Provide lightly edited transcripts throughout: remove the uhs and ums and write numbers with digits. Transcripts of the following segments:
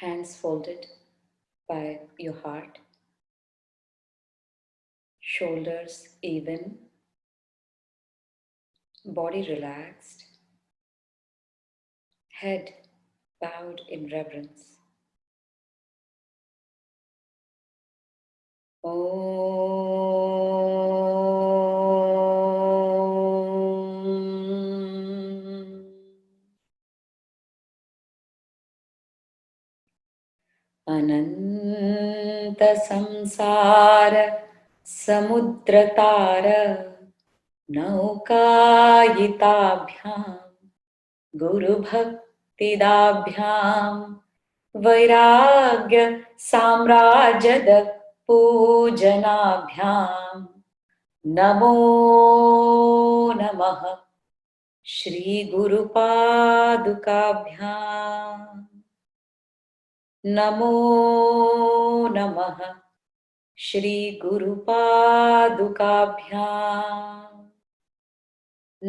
Hands folded by your heart, shoulders even, body relaxed, head bowed in reverence. अनंत संसार समुद्रतार नौकायिताभ्यां गुरुभक्तिदाभ्यां वैराग्य साम्राज्यद पूजनाभ्यां नमो नमः श्री गुरुपादुकाभ्यां नमो नमः श्री गुरुपादुकाभ्यां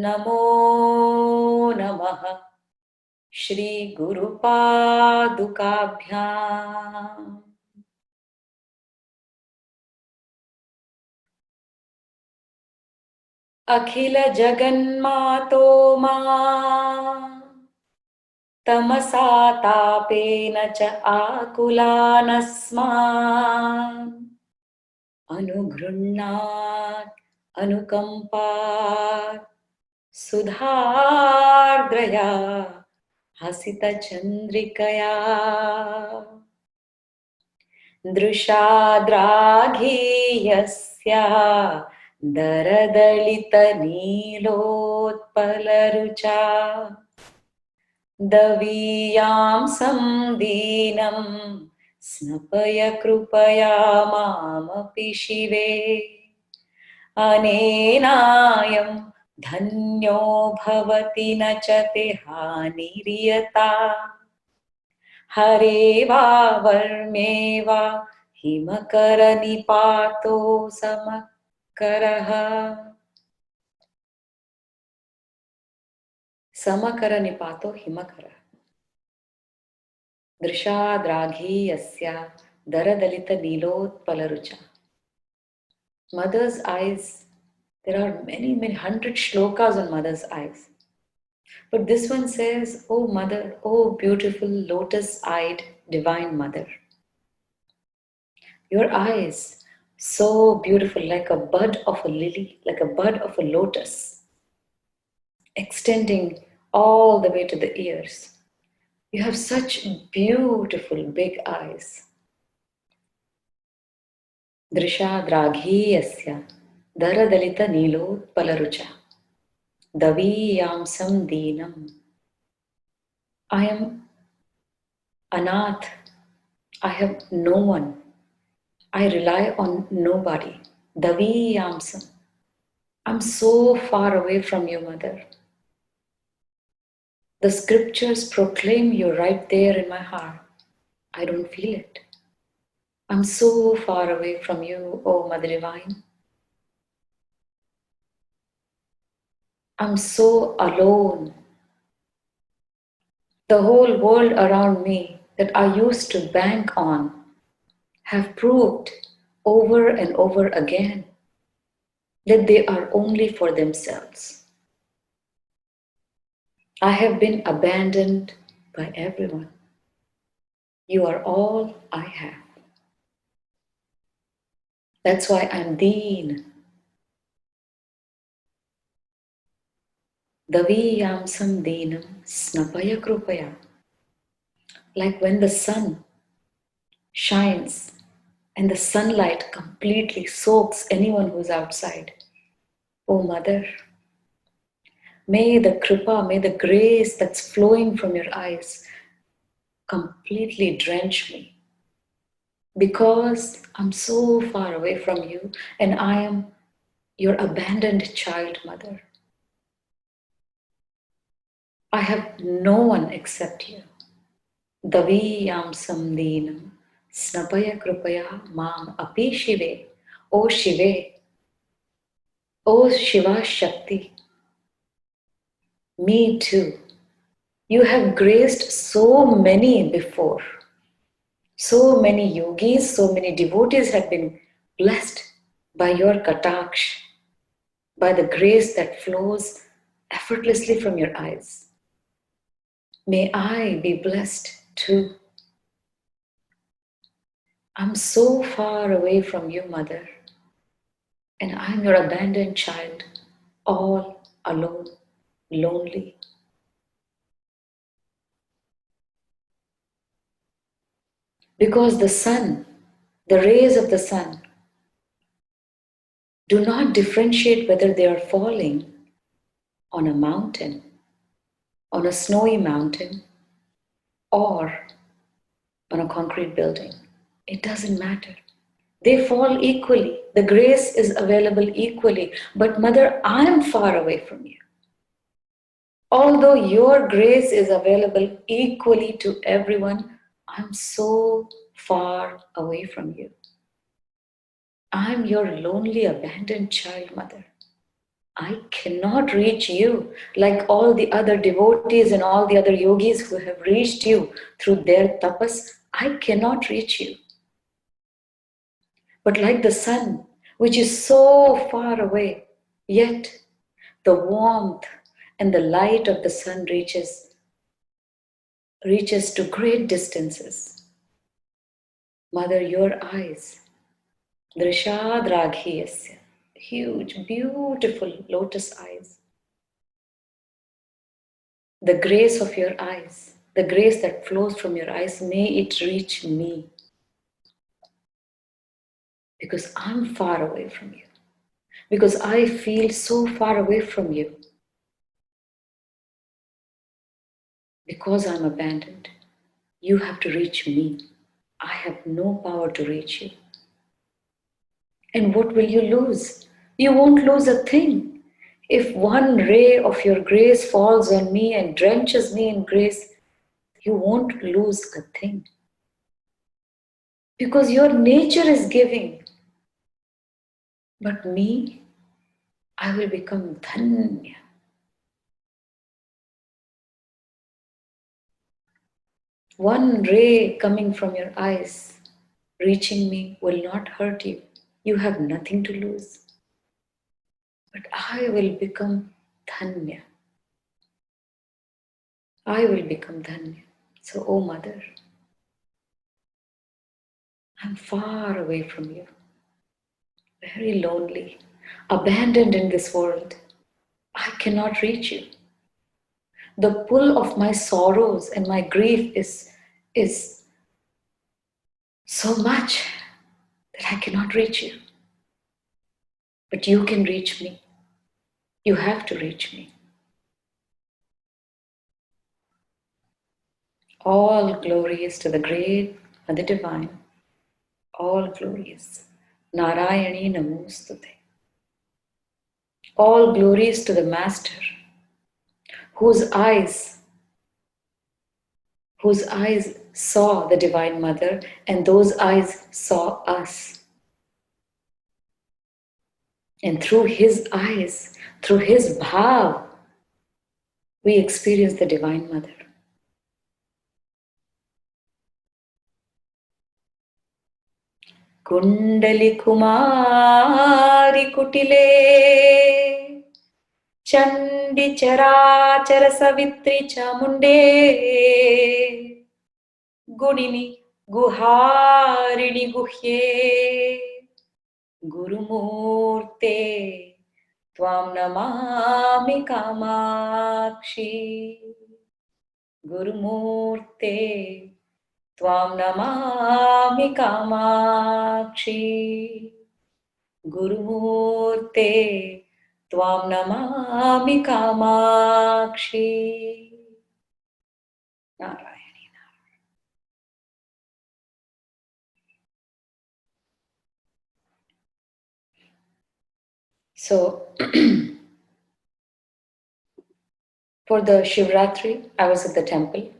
नमो नमः श्री गुरुपादुकाभ्यां अखिल जगन्मातो मां तमसा तापेन च आकुलानस्मान् अनुगृह्णात् अनुकम्पात् सुधार्द्रया हसितचन्द्रिकया दृशाद्राघीयस्या दरदलितनीलोत्पलरुचा दवीयां दीनं स्नपय कृपया मामपि शिवे अनेनायं धन्यो भवति न च ते हानिर्यता हरे वा वर्मे वा हिमकरनिपातो समकरः समकरनिपातो हिमकरः दृशाद्राघीयस्या दरदलितनीलोत्पलरुचा. Mother's eyes, there are many hundred shlokas on mother's eyes. But this one says, "Oh mother, oh beautiful lotus-eyed divine mother. Your eyes, so beautiful, like a bud of a lily, like a bud of a lotus, extending all the way to the ears. You have such beautiful big eyes. Drishadраghiyasya daradalita nilotpalarucha daviyamsam deenam. I am anath. I have no one. I rely on nobody. Daviyamsam. I'm so far away from you, Mother. The scriptures proclaim you right there in my heart. I don't feel it. I'm so far away from you, O Mother Divine. I'm so alone. The whole world around me that I used to bank on have proved over and over again that they are only for themselves. I have been abandoned by everyone. You are all I have. That's why I'm Deen. Daviyamsam Deenam Snapaya Krupaya. Like when the sun shines and the sunlight completely soaks anyone who's outside. Oh Mother, may the kripa, may the grace that's flowing from your eyes completely drench me. Because I'm so far away from you and I am your abandoned child, Mother. I have no one except you. Daviyamsam deenam snapaya krupaya mam api shive. O Shive, O Shiva Shakti, me too. You have graced so many before. So many yogis, so many devotees have been blessed by your kataksh, by the grace that flows effortlessly from your eyes. May I be blessed too. I'm so far away from you, Mother, and I'm your abandoned child, all alone, lonely. Because the sun, the rays of the sun, do not differentiate whether they are falling on a mountain, on a snowy mountain, or on a concrete building. It doesn't matter. They fall equally. The grace is available equally. But, Mother, I am far away from you. Although your grace is available equally to everyone, I'm so far away from you. I'm your lonely, abandoned child, Mother. I cannot reach you like all the other devotees and all the other yogis who have reached you through their tapas. I cannot reach you. But like the sun, which is so far away, yet the warmth and the light of the sun reaches to great distances. Mother, your eyes, Drishadraghiyasya, huge, beautiful lotus eyes. The grace of your eyes, the grace that flows from your eyes, may it reach me. Because I'm far away from you. Because I feel so far away from you. Because I'm abandoned, you have to reach me. I have no power to reach you. And what will you lose? You won't lose a thing. If one ray of your grace falls on me and drenches me in grace, you won't lose a thing. Because your nature is giving. But me, I will become dhanya. One ray coming from your eyes, reaching me, will not hurt you. You have nothing to lose. But I will become dhanya. I will become dhanya. So, oh Mother, I'm far away from you. Very lonely, abandoned in this world. I cannot reach you. The pull of my sorrows and my grief is so much that I cannot reach you. But you can reach me. You have to reach me. All glory is to the great and the divine. All glory is Narayani Namostute. All glory is to the Master, whose eyes saw the Divine Mother, and those eyes saw us. And through his eyes, through his bhav, we experience the Divine Mother. Kundali Kumari Kutile Chandi Charachara Savitri Chamunde Gunini Guharini Guhye Gurumurte Tvam Namami Kamakshi Gurumurte Tvam Namami Kamakshi Gurumurte Tvam Namami Kamakshi. Narayani. So, for the Shivratri, I was at the temple.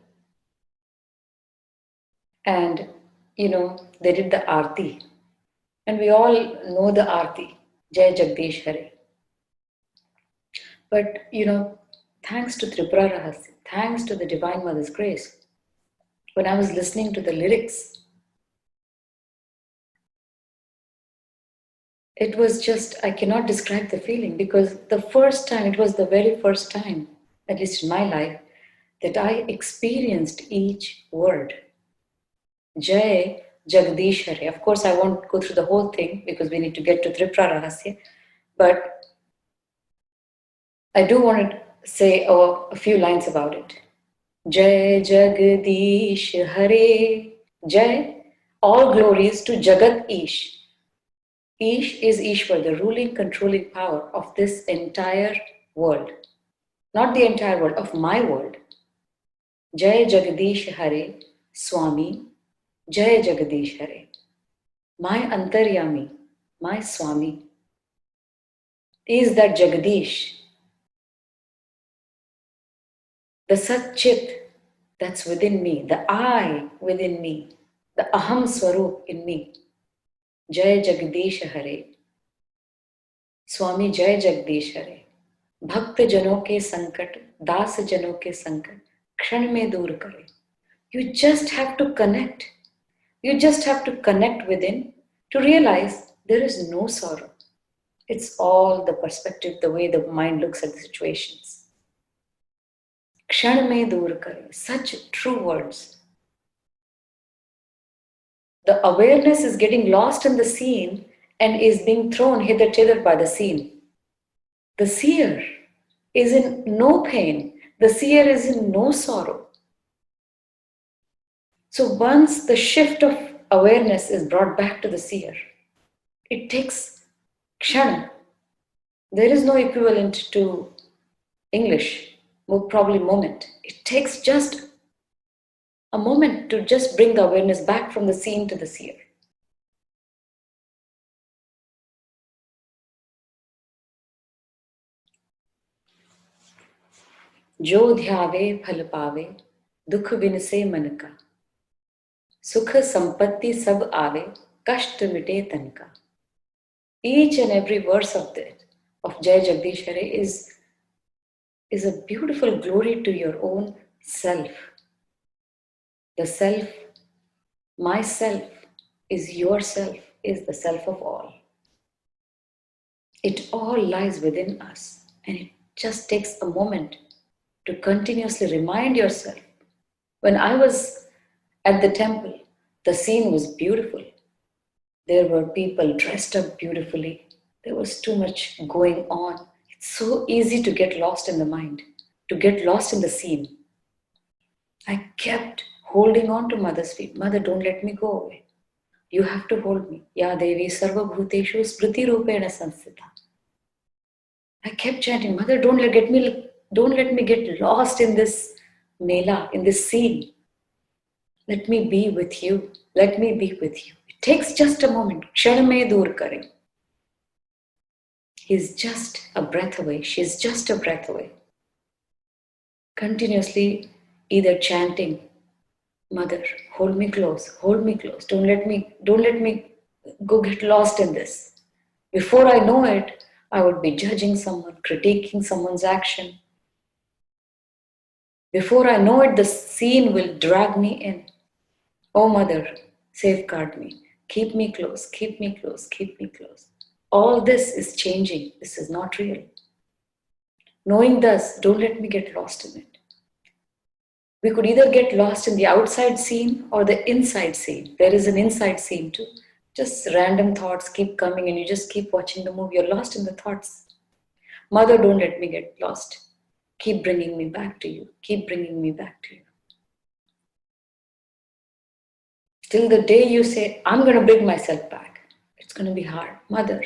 And, they did the Aarti. And we all know the Aarti, Jai Jagdish Hare. But, thanks to Tripura Rahasya, thanks to the Divine Mother's grace, when I was listening to the lyrics, It was just, I cannot describe the feeling because the first time, it was the very first time, at least in my life, that I experienced each word. Jai Jagdish Hare. Of course, I won't go through the whole thing because we need to get to Tripura Rahasya, but I do want to say a few lines about it. Jai Jagdish Hare. Jai, all glories to Jagat Ish. Ish is Ishwar, the ruling, controlling power of this entire world. Not the entire world, of my world. Jai Jagdish Hare, Swami. Jai Jagdish Hare. My Antaryami, my Swami, is that Jagdish, the Sat-Chit that's within me, the I within me, the Aham Swarup in me. Jai Jagdish Hare. स्वामी जय जगदीश हरे. भक्त जनों के संकट, दास जनों के संकट क्षण में दूर करे. You just have to connect. You just have to connect within to realize there is no sorrow. It's all the perspective, the way the mind looks at the situations. Kshan mein dur kare. Such true words. The awareness is getting lost in the scene and is being thrown hither-thither by the scene. The seer is in no pain. The seer is in no sorrow. So once the shift of awareness is brought back to the seer, it takes kshana. There is no equivalent to English, probably moment. It takes just a moment to just bring the awareness back from the scene to the seer. जो ध्यावे फल पावे, दुख बिन से मन का, सुख संपत्ति सब आवे, कष्ट मिटे तन का. Each and every verse of Jai Jagdish Hare is a beautiful glory to your own self. The self, myself, is yourself, is the self of all. It all lies within us, and it just takes a moment to continuously remind yourself. When I was at the temple, the scene was beautiful. There were people dressed up beautifully. There was too much going on. It's so easy to get lost in the mind, to get lost in the scene. I kept holding on to Mother's feet. Mother, don't let me go away. You have to hold me. Ya Devi Sarva Bhuteshu Smriti Rupena Sansthita. I kept chanting, Mother, don't let me get lost in this mela, in this scene. Let me be with you. Let me be with you. It takes just a moment. Kshan mein dur kare. He's just a breath away. She's just a breath away. Continuously either chanting, Mother, hold me close, hold me close. Don't let me go get lost in this. Before I know it, I would be judging someone, critiquing someone's action. Before I know it, the scene will drag me in. Oh, Mother, safeguard me. Keep me close, keep me close, keep me close. All this is changing. This is not real. Knowing this, don't let me get lost in it. We could either get lost in the outside scene or the inside scene. There is an inside scene too. Just random thoughts keep coming and you just keep watching the movie. You're lost in the thoughts. Mother, don't let me get lost. Keep bringing me back to you. Keep bringing me back to you. Till the day you say, I'm going to bring myself back. It's going to be hard. Mother,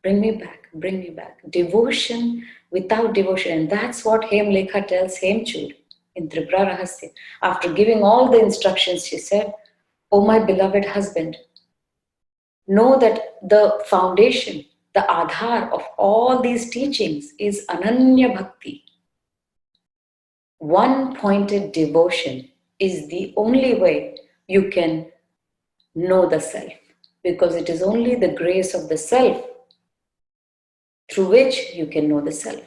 bring me back, bring me back. Devotion without devotion. And that's what Hemlekha tells Hemchud in Tripura Rahasya. After giving all the instructions, she said, Oh, my beloved husband, know that the foundation, the adhar of all these teachings is Ananya Bhakti. One-pointed devotion is the only way you can know the self, because it is only the grace of the self through which you can know the self.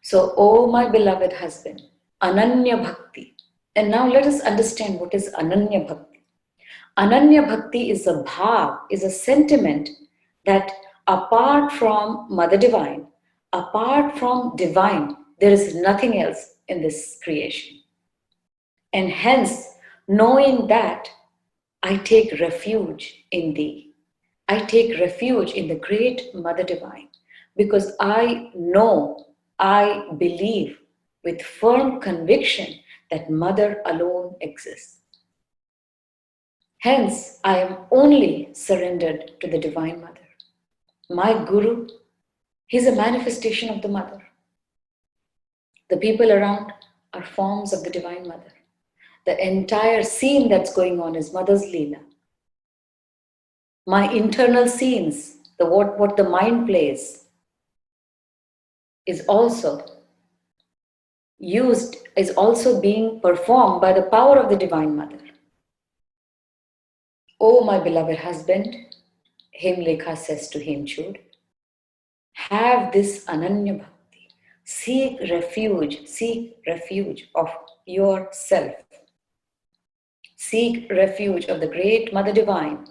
So, oh my beloved husband, Ananya Bhakti. And now let us understand what is Ananya Bhakti. Ananya Bhakti is a bhav, is a sentiment that Apart from Mother Divine, apart from Divine, there is nothing else in this creation. And hence, knowing that, I take refuge in Thee. I take refuge in the great Mother Divine because I know, I believe with firm conviction that Mother alone exists. Hence, I am only surrendered to the Divine Mother. My Guru, he's a manifestation of the Mother. The people around are forms of the Divine Mother. The entire scene that's going on is Mother's Leela. My internal scenes, what the mind plays, is also being performed by the power of the Divine Mother. O my beloved husband, Hemlekha says to Hemchud, have this Ananya Bhakti. Seek refuge of yourself. Seek refuge of the great Mother Divine.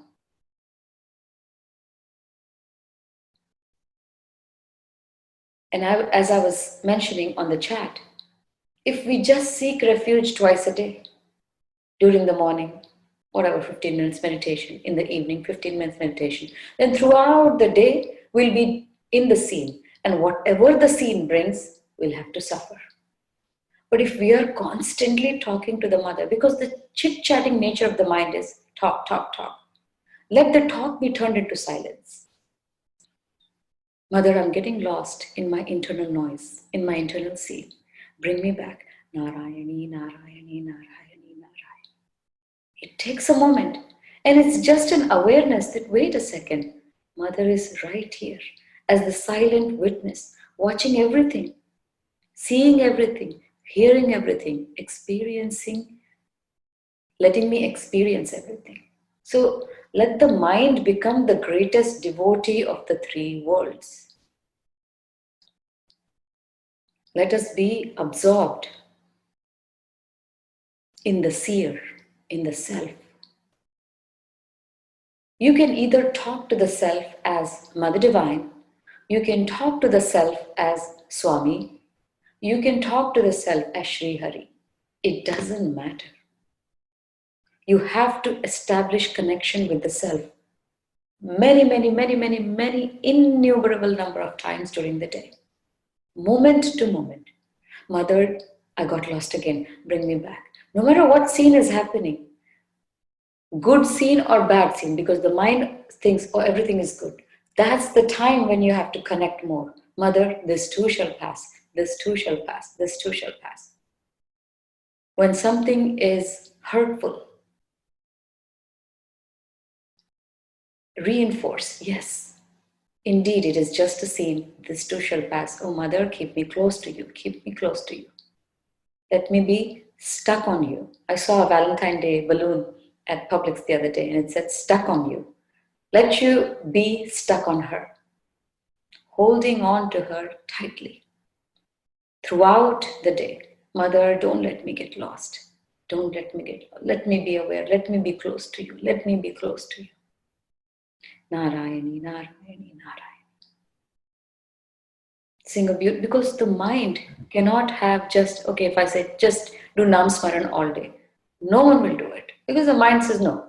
And as I was mentioning on the chat, if we just seek refuge twice a day, during the morning, whatever, 15 minutes meditation, in the evening, 15 minutes meditation, then throughout the day, we'll be in the scene. And whatever the scene brings, we'll have to suffer. But if we are constantly talking to the Mother, because the chit-chatting nature of the mind is talk, talk, talk, let the talk be turned into silence. Mother, I'm getting lost in my internal noise, in my internal scene. Bring me back. Narayani, Narayani, Narayani, Narayani. It takes a moment. And it's just an awareness that, wait a second, Mother is right here as the silent witness, watching everything, seeing everything, hearing everything, experiencing, letting me experience everything. So let the mind become the greatest devotee of the three worlds. Let us be absorbed in the seer, in the self. You can either talk to the self as Mother Divine, you can talk to the self as Swami, you can talk to the self as Sri Hari. It doesn't matter. You have to establish connection with the self many, innumerable number of times during the day. Moment to moment. Mother, I got lost again. Bring me back. No matter what scene is happening, good scene or bad scene, because the mind thinks, oh, everything is good. That's the time when you have to connect more. Mother, this too shall pass. This too shall pass. This too shall pass. When something is hurtful, reinforce, yes, indeed, it is just a scene. This too shall pass. Oh, Mother, keep me close to you. Keep me close to you. Let me be stuck on you. I saw a Valentine's Day balloon at Publix the other day, and it said, stuck on you. Let you be stuck on her, holding on to her tightly throughout the day. Mother, don't let me get lost. Don't let let me be aware. Let me be close to you. Let me be close to you. Narayani, Narayani, Narayani. Sing a beaut, because the mind cannot have just, okay, if I say just do Nam Smaran all day, no one will do it because the mind says no.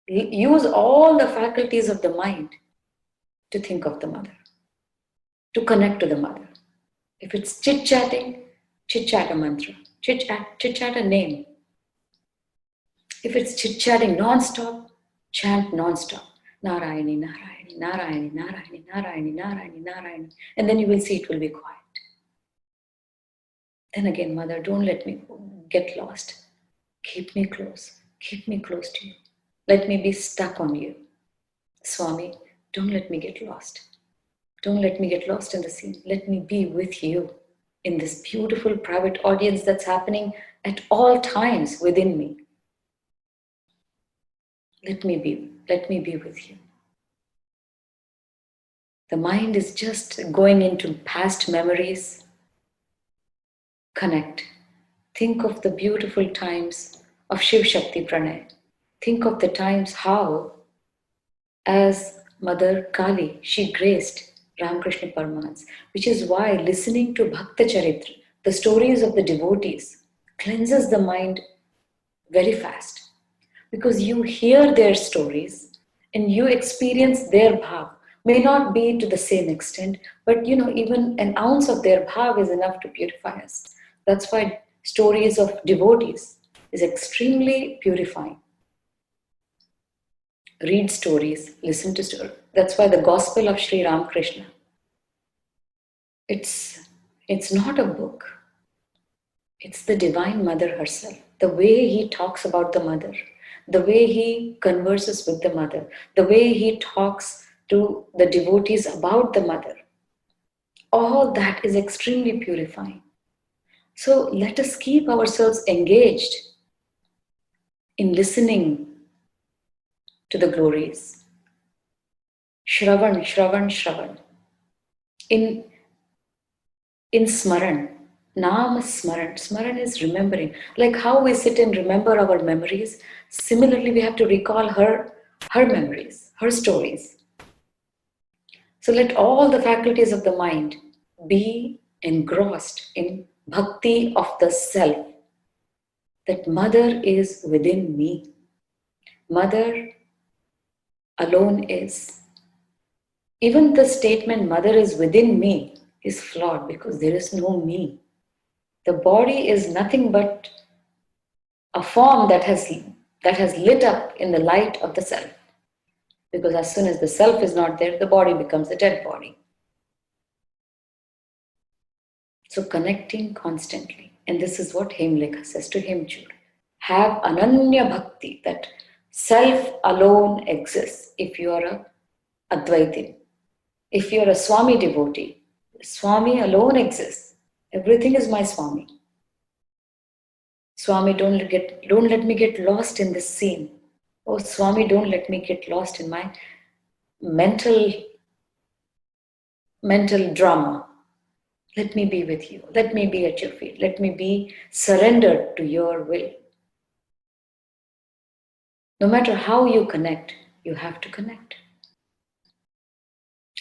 Use all the faculties of the mind to think of the Mother, to connect to the Mother. If it's chit-chatting, chit-chat a mantra, chit-chat a name. If it's chit-chatting non-stop, chant non-stop. Narayani, Narayani, Narayani, Narayani, Narayani, Narayani, Narayani. And then you will see it will be quiet. Then again, Mother, don't let me get lost. Keep me close. Keep me close to you. Let me be stuck on you. Swami, don't let me get lost. Don't let me get lost in the scene. Let me be with you in this beautiful private audience that's happening at all times within me. Let me be with you. The mind is just going into past memories. Connect. Think of the beautiful times of Shiv Shakti Pranay. Think of the times how, as Mother Kali, she graced Ramakrishna Paramahansa, which is why listening to Bhakta Charitra, the stories of the devotees, cleanses the mind very fast. Because you hear their stories and you experience their bhav. May not be to the same extent, but even an ounce of their bhav is enough to purify us. That's why stories of devotees is extremely purifying. Read stories, listen to stories. That's why the Gospel of Sri Ramakrishna, it's not a book. It's the Divine Mother herself. The way he talks about the Mother, the way he converses with the Mother, the way he talks to the devotees about the Mother. All that is extremely purifying. So let us keep ourselves engaged in listening to the glories. Shravan, Shravan, Shravan. In Smaran, Nam Smaran. Smaran is remembering. Like how we sit and remember our memories, similarly we have to recall her memories, her stories. So let all the faculties of the mind be engrossed in bhakti of the self. That Mother is within me. Mother alone is. Even the statement Mother is within me is flawed because there is no me. The body is nothing but a form that has lit up in the light of the self. Because as soon as the self is not there, the body becomes a dead body. So connecting constantly. And this is what Hemlekha says to Hemchur. Have ananya bhakti, that self alone exists. If you are a Advaitin, if you are a Swami devotee, Swami alone exists. Everything is my Swami. Swami, don't let me get lost in this scene. Oh, Swami, don't let me get lost in my mental drama. Let me be with you. Let me be at your feet. Let me be surrendered to your will. No matter how you connect, you have to connect.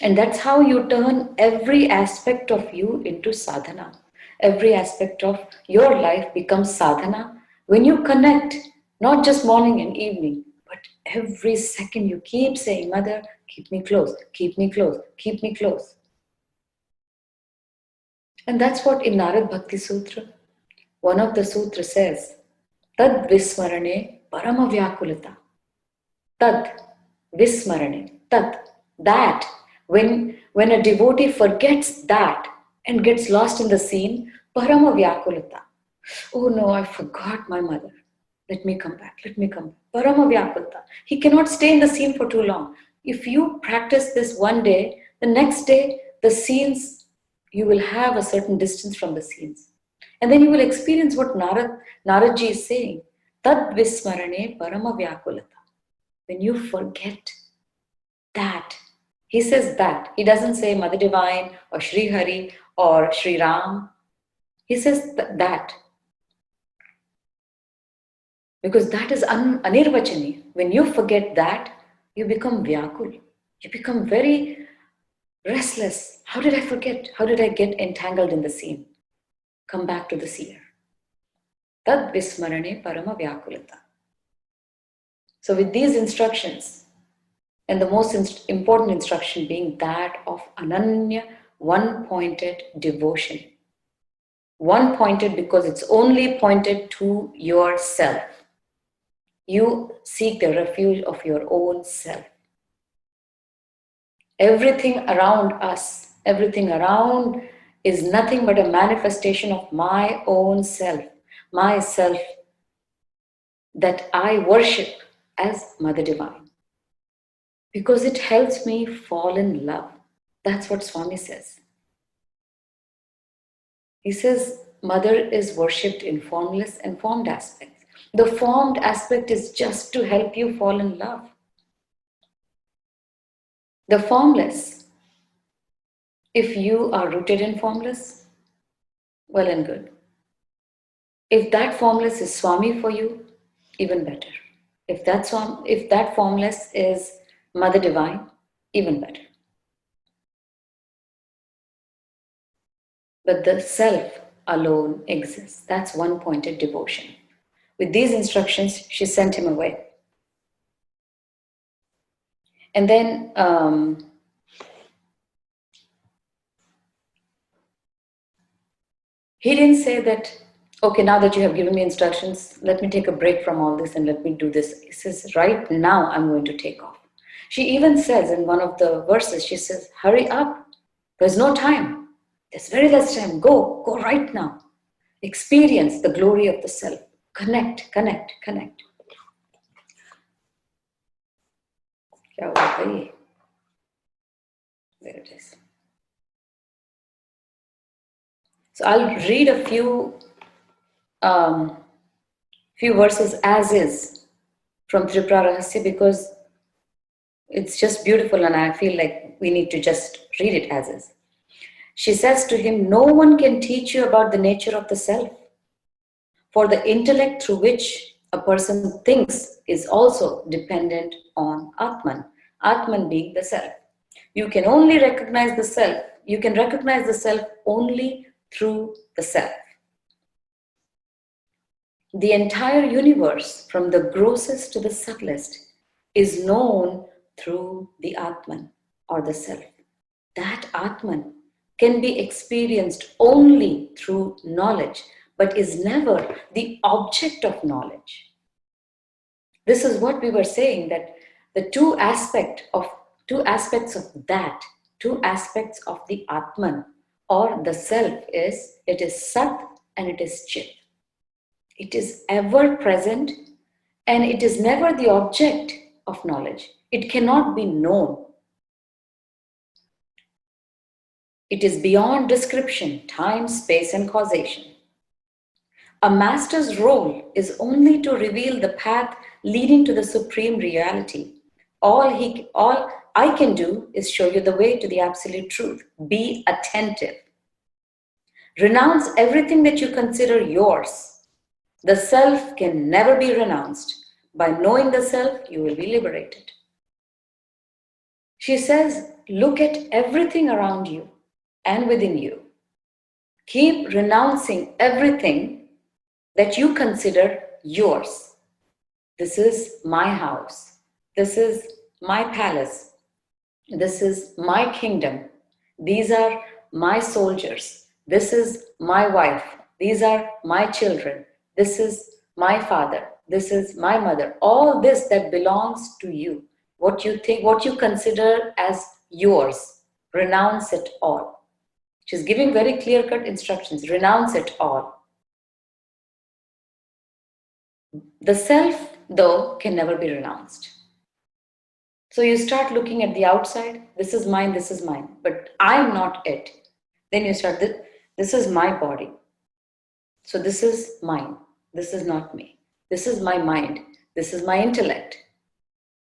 And that's how you turn every aspect of you into sadhana. Every aspect of your life becomes sadhana when you connect, not just morning and evening, but every second you keep saying, Mother, keep me close, keep me close, keep me close. And that's what in Narad Bhakti Sutra, one of the sutras says, Tad Vismarane Parama Vyakulata. Tad Vismarane. Tad. That. When a devotee forgets that and gets lost in the scene, Parama Vyakulata. Oh no, I forgot my mother. Let me come back. Let me come back. Parama Vyakulata. He cannot stay in the scene for too long. If you practice this one day, the next day, the scenes, you will have a certain distance from the scenes. And then you will experience what Naradji is saying. Tad Vismarane Parama Vyakulata. When you forget that, he says that. He doesn't say Mother Divine or Sri Hari or Sri Ram. He says that. Because that is anirvachani. When you forget that, you become vyakul. You become very restless. How did I forget? How did I get entangled in the scene? Come back to the seer. Tad vismarane parama vyakulata. So with these instructions, and the most important instruction being that of ananya, one-pointed devotion. One-pointed because it's only pointed to yourself. You seek the refuge of your own self. Everything around us, everything around is nothing but a manifestation of my own self, myself that I worship as Mother Divine. Because it helps me fall in love. That's what Swami says. He says Mother is worshipped in formless and formed aspects. The formed aspect is just to help you fall in love. The formless, if you are rooted in formless, well and good. If that formless is Swami for you, even better. If that formless is Mother Divine, even better. But the self alone exists. That's one-pointed devotion. With these instructions, she sent him away. And then he didn't say that, okay, now that you have given me instructions, let me take a break from all this and let me do this. He says, right now I'm going to take off. She even says in one of the verses, she says, hurry up. There's no time. There's very less time. Go right now. Experience the glory of the self. Connect. There it is. So I'll read a few verses as is from Tripura Rahasya because it's just beautiful and I feel like we need to just read it as is. She says to him, no one can teach you about the nature of the self. For the intellect through which a person thinks is also dependent on Atman. Atman being the self. You can recognize the self only through the self. The entire universe, from the grossest to the subtlest, is known through the Atman or the self. That Atman can be experienced only through knowledge, but is never the object of knowledge. This is what we were saying, that the two aspects of the Atman or the self is, it is Sat and it is Chit. It is ever present and it is never the object of knowledge. It cannot be known. It is beyond description, time, space, and causation. A master's role is only to reveal the path leading to the supreme reality. All I can do is show you the way to the absolute truth. Be attentive. Renounce everything that you consider yours. The self can never be renounced. By knowing the self, you will be liberated. She says, look at everything around you and within you. Keep renouncing everything that you consider yours. This is my house. This is my palace. This is my kingdom. These are my soldiers. This is my wife. These are my children. This is my father. This is my mother. All this that belongs to you. What you think, what you consider as yours, renounce it all. She's giving very clear-cut instructions. Renounce it all. The self, though, can never be renounced. So you start looking at the outside. This is mine, but I'm not it. Then you start, this is my body. So this is mine. This is not me. This is my mind. This is my intellect.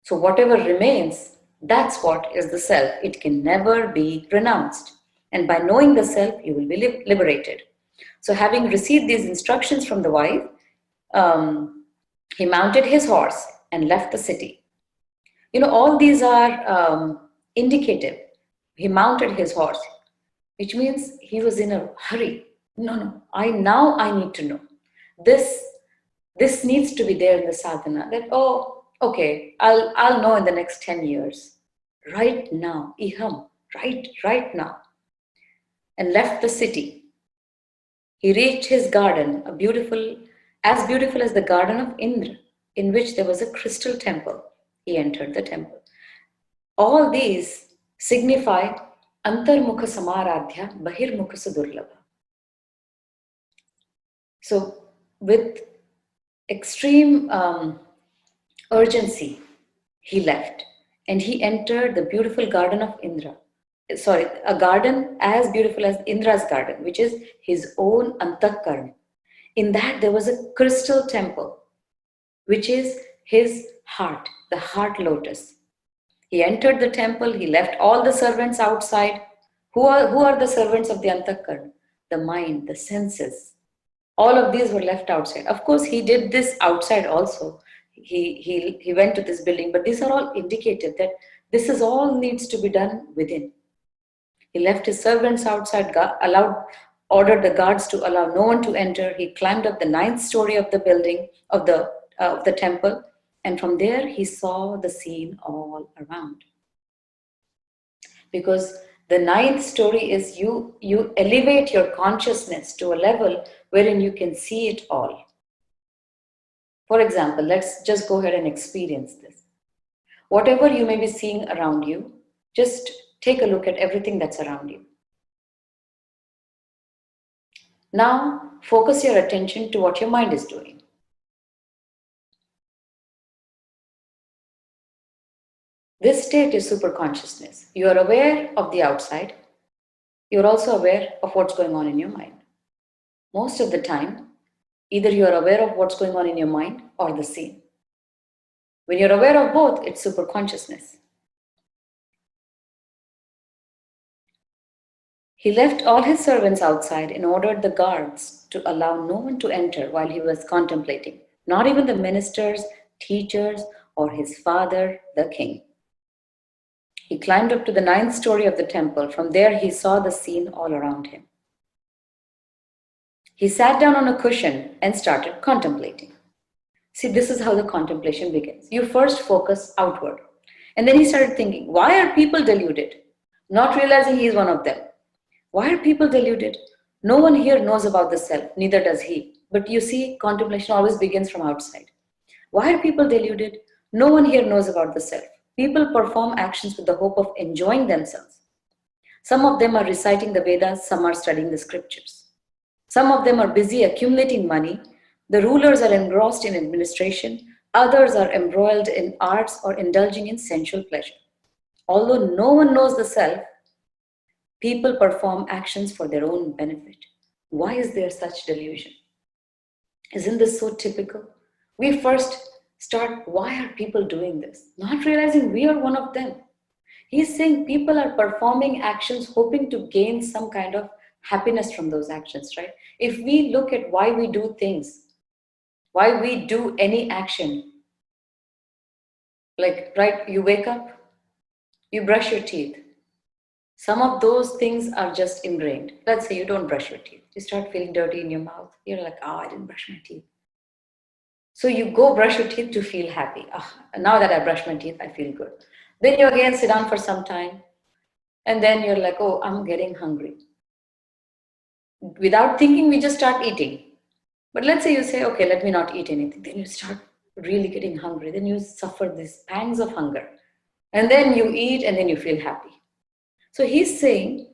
So whatever remains, that's what is the self. It can never be renounced. And by knowing the self, you will be liberated. So having received these instructions from the wife, he mounted his horse and left the city. All these are indicative. He mounted his horse, which means he was in a hurry. No, I need to know. This needs to be there in the sadhana. That, okay, I'll know in the next 10 years. Right now, iham, right now. And left the city. He reached his garden, as beautiful as the garden of Indra, in which there was a crystal temple. He entered the temple. All these signify antarmukha samaradhya bahirmukha sudurlabha. So with extreme urgency, he left and he entered the beautiful garden of Indra. Sorry, a garden as beautiful as Indra's garden, which is his own antakarna. In that there was a crystal temple, which is his heart, the heart lotus. He entered the temple, he left all the servants outside. Who are the servants of the antakarna? The mind, the senses. All of these were left outside. Of course, he did this outside also. He went to this building, but these are all indicative that This is all needs to be done within. He left his servants outside, ordered the guards to allow no one to enter. He climbed up the ninth story of the building of the temple, and from there he saw the scene all around. Because the ninth story is you elevate your consciousness to a level wherein you can see it all. For example, let's just go ahead and experience this. Whatever you may be seeing around you, just take a look at everything that's around you. Now, focus your attention to what your mind is doing. This state is superconsciousness. You are aware of the outside. You're also aware of what's going on in your mind. Most of the time, either you're aware of what's going on in your mind or the scene. When you're aware of both, it's superconsciousness. He left all his servants outside and ordered the guards to allow no one to enter while he was contemplating, not even the ministers, teachers, or his father, the king. He climbed up to the ninth story of the temple. From there, he saw the scene all around him. He sat down on a cushion and started contemplating. See, this is how the contemplation begins. You first focus outward. And then he started thinking, why are people deluded? Not realizing he is one of them. Why are people deluded? No one here knows about the self, neither does he. But you see, contemplation always begins from outside. Why are people deluded? No one here knows about the self. People perform actions with the hope of enjoying themselves. Some of them are reciting the Vedas, some are studying the scriptures. Some of them are busy accumulating money. The rulers are engrossed in administration. Others are embroiled in arts or indulging in sensual pleasure. Although no one knows the self, people perform actions for their own benefit. Why is there such delusion? Isn't this so typical? We first start, why are people doing this? Not realizing we are one of them. He's saying people are performing actions hoping to gain some kind of happiness from those actions, right? If we look at why we do things, why we do any action, like, right, you wake up, you brush your teeth. Some of those things are just ingrained. Let's say you don't brush your teeth. You start feeling dirty in your mouth. You're like, I didn't brush my teeth. So you go brush your teeth to feel happy. Now that I brush my teeth, I feel good. Then you again sit down for some time. And then you're like, oh, I'm getting hungry. Without thinking, we just start eating. But let's say you say, okay, let me not eat anything. Then you start really getting hungry. Then you suffer these pangs of hunger. And then you eat and then you feel happy. So he's saying,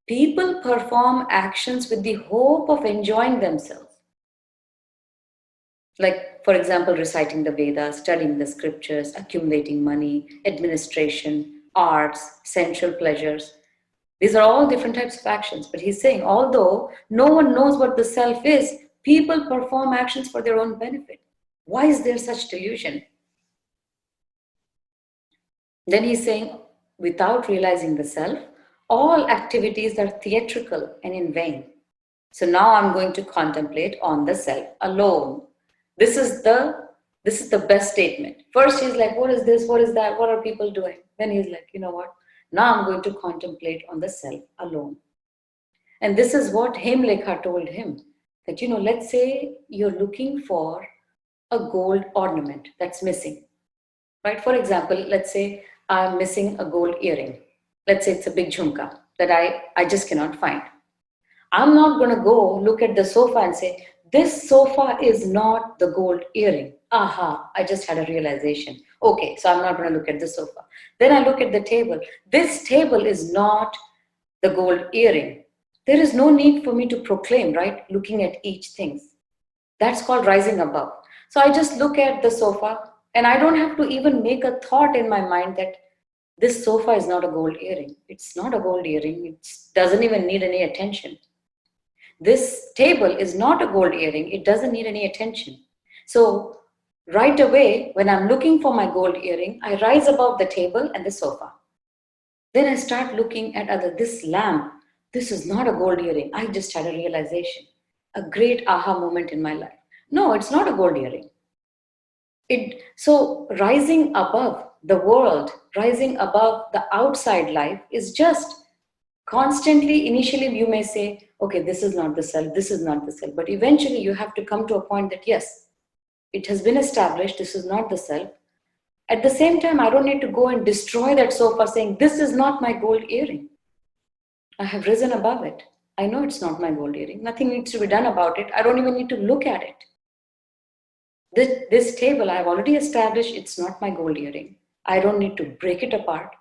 people perform actions with the hope of enjoying themselves. Like, for example, reciting the Vedas, studying the scriptures, accumulating money, administration, arts, sensual pleasures. These are all different types of actions. But he's saying, although no one knows what the self is, people perform actions for their own benefit. Why is there such delusion? Then he's saying, without realizing the self, all activities are theatrical and in vain. So now I'm going to contemplate on the self alone. This is the best statement. First he's like, what is this? What is that? What are people doing? Then he's like, you know what? Now I'm going to contemplate on the self alone. And this is what Hemlekha told him. That, let's say you're looking for a gold ornament that's missing. Right? For example, let's say I'm missing a gold earring. Let's say it's a big jhumka that I just cannot find. I'm not going to go look at the sofa and say, this sofa is not the gold earring. Aha, I just had a realization. Okay, so I'm not going to look at the sofa. Then I look at the table. This table is not the gold earring. There is no need for me to proclaim, right? Looking at each thing. That's called rising above. So I just look at the sofa and I don't have to even make a thought in my mind that this sofa is not a gold earring. It's not a gold earring. It doesn't even need any attention. This table is not a gold earring. It doesn't need any attention. So right away, when I'm looking for my gold earring, I rise above the table and the sofa. Then I start looking at this lamp. This is not a gold earring. I just had a realization, a great aha moment in my life. No, it's not a gold earring. So rising above the world, rising above the outside life, is just constantly, initially you may say, okay, this is not the self, this is not the self. But eventually you have to come to a point that yes, it has been established, this is not the self. At the same time, I don't need to go and destroy that sofa saying, this is not my gold earring. I have risen above it. I know it's not my gold earring. Nothing needs to be done about it. I don't even need to look at it. This table, I've already established it's not my gold earring. I don't need to break it apart.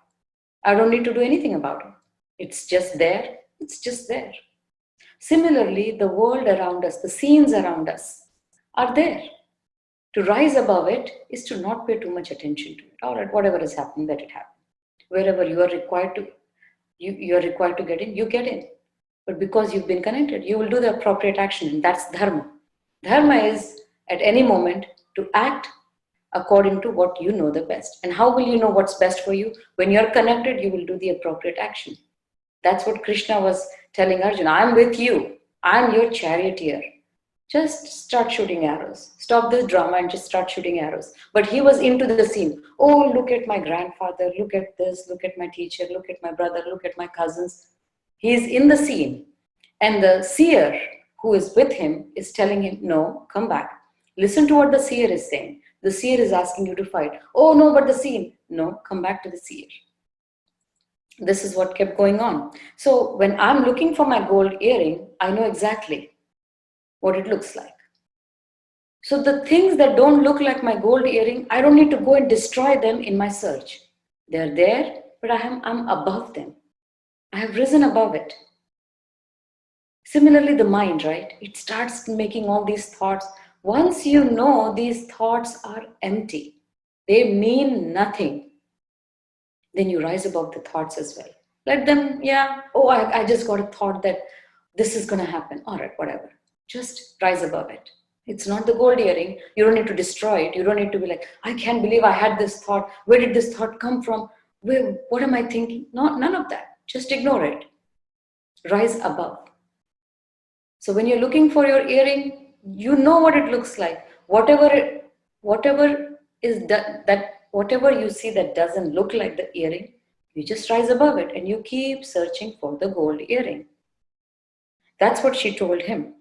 I don't need to do anything about it. It's just there. It's just there. Similarly, the world around us, the scenes around us are there. To rise above it is to not pay too much attention to it. All right, whatever is happening, let it happen. Wherever you are required to, you are required to get in, you get in. But because you've been connected, you will do the appropriate action, and that's dharma. Dharma is at any moment to act according to what you know the best. And how will you know what's best for you? When you're connected, you will do the appropriate action. That's what Krishna was telling Arjuna. I'm with you. I'm your charioteer. Just start shooting arrows. Stop this drama and just start shooting arrows. But he was into the scene. Oh, look at my grandfather. Look at this. Look at my teacher. Look at my brother. Look at my cousins. He is in the scene. And the seer who is with him is telling him, no, come back. Listen to what the seer is saying. The seer is asking you to fight. Oh, no, but the scene. No, come back to the seer. This is what kept going on. So when I'm looking for my gold earring, I know exactly what it looks like. So the things that don't look like my gold earring, I don't need to go and destroy them in my search. They're there, but I'm above them. I have risen above it. Similarly, the mind, right? It starts making all these thoughts. Once you know these thoughts are empty, they mean nothing, then you rise above the thoughts as well. Let them, yeah, oh, I just got a thought that this is going to happen. All right, whatever. Just rise above it. It's not the gold earring. You don't need to destroy it. You don't need to be like, I can't believe I had this thought. Where did this thought come from? What am I thinking? No, none of that. Just ignore it. Rise above. So when you're looking for your earring, you know what it looks like. Whatever is that whatever you see that doesn't look like the earring, you just rise above it and you keep searching for the gold earring. That's what she told him.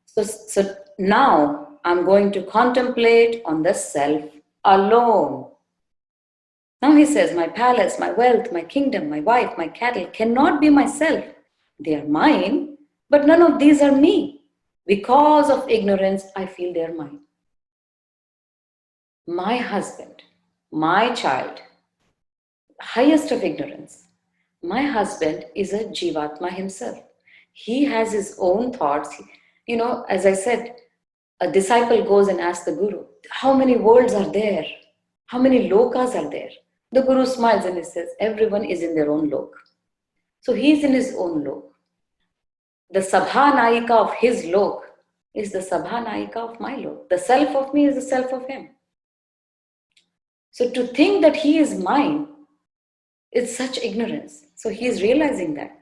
So now I'm going to contemplate on the self alone. Now he says, my palace, my wealth, my kingdom, my wife, my cattle cannot be myself. They are mine, but none of these are me. Because of ignorance, I feel they are mine. My husband, my child, highest of ignorance. My husband is a Jivatma himself. He has his own thoughts. You know, as I said, a disciple goes and asks the Guru, how many worlds are there? How many lokas are there? The Guru smiles and he says, everyone is in their own lok. So he's in his own lok. The Sabha Naika of his lok is the Sabha Naika of my lok. The self of me is the self of him. So to think that he is mine is such ignorance. So he is realizing that.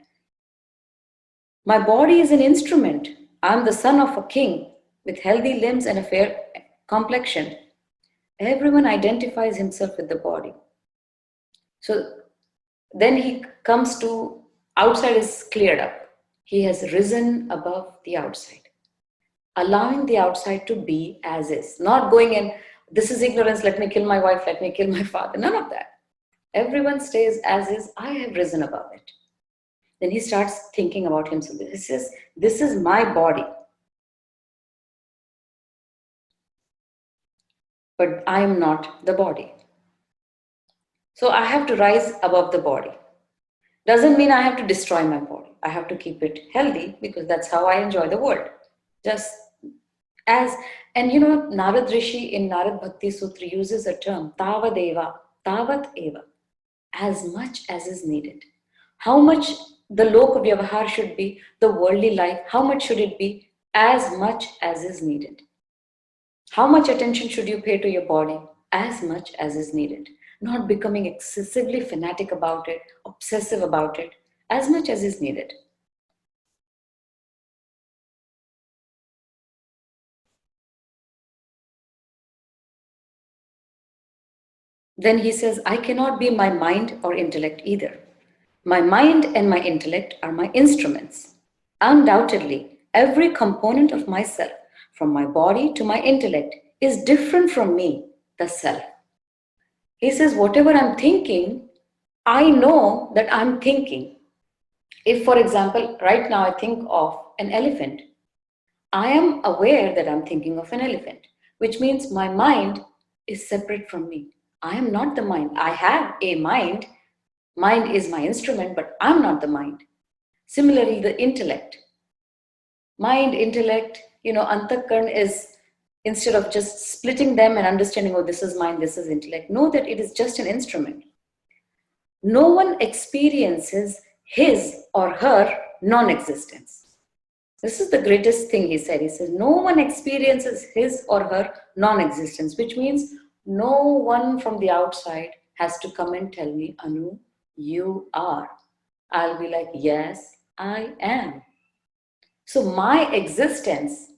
My body is an instrument. I am the son of a king with healthy limbs and a fair complexion. Everyone identifies himself with the body. So then he comes to outside is cleared up. He has risen above the outside. Allowing the outside to be as is. Not going in, this is ignorance, let me kill my wife, let me kill my father. None of that. Everyone stays as is. I have risen above it. Then he starts thinking about himself. He says, this is my body. But I am not the body. So I have to rise above the body. Doesn't mean I have to destroy my body. I have to keep it healthy because that's how I enjoy the world. Just as, and you know, Narad Rishi in Narad Bhakti Sutra uses a term, Tavadeva, Tavat Eva, as much as is needed. How much the lok vyavahar should be, the worldly life, how much should it be? As much as is needed. How much attention should you pay to your body? As much as is needed. Not becoming excessively fanatic about it, obsessive about it, as much as is needed. Then he says, I cannot be my mind or intellect either. My mind and my intellect are my instruments. Undoubtedly, every component of myself, from my body to my intellect, is different from me, the self. He says, whatever I'm thinking, I know that I'm thinking. If, for example, right now I think of an elephant, I am aware that I'm thinking of an elephant, which means my mind is separate from me. I am not the mind. I have a mind. Mind is my instrument, but I'm not the mind. Similarly, the intellect. Mind, intellect, antakarn is, instead of just splitting them and understanding, oh, this is mind, this is intellect, know that it is just an instrument. No one experiences his or her non-existence. This is the greatest thing he said. He says, no one experiences his or her non-existence, which means no one from the outside has to come and tell me, Anu, you are. I'll be like, yes, I am. So my existence,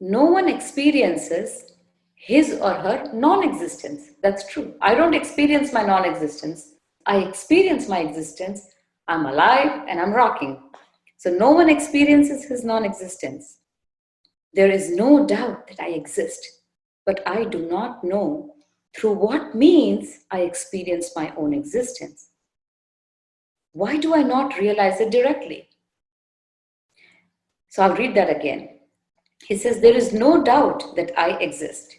no one experiences his or her non-existence. That's true. I don't experience my non-existence. I experience my existence. I'm alive and I'm rocking. So no one experiences his non-existence. There is no doubt that I exist, but I do not know through what means I experience my own existence. Why do I not realize it directly? So I'll read that again. He says, there is no doubt that I exist,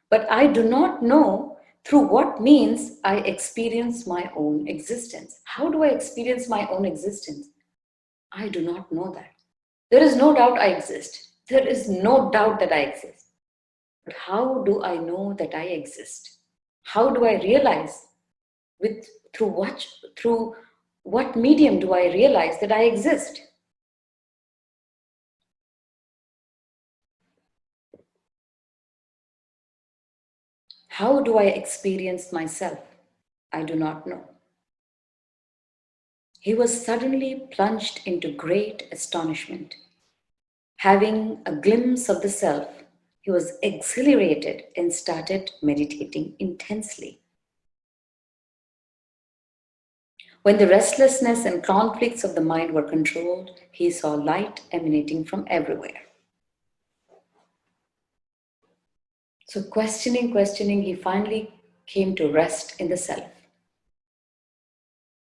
but I do not know through what means I experience my own existence. How do I experience my own existence? I do not know that. There is no doubt I exist. There is no doubt that I exist. But how do I know that I exist? How do I realize through what medium do I realize that I exist? How do I experience myself? I do not know. He was suddenly plunged into great astonishment. Having a glimpse of the self, he was exhilarated and started meditating intensely. When the restlessness and conflicts of the mind were controlled, he saw light emanating from everywhere. So questioning, he finally came to rest in the self.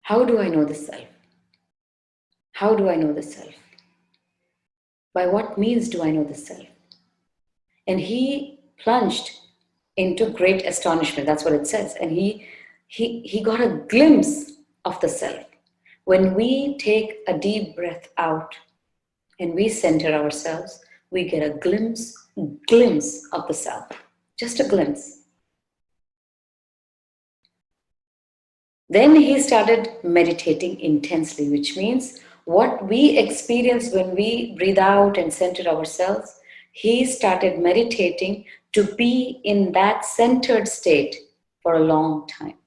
How do I know the self? How do I know the self? By what means do I know the self? And he plunged into great astonishment. That's what it says. And he got a glimpse of the self. When we take a deep breath out and we center ourselves, we get a glimpse of the self. Just a glimpse. Then he started meditating intensely, which means what we experience when we breathe out and center ourselves, he started meditating to be in that centered state for a long time.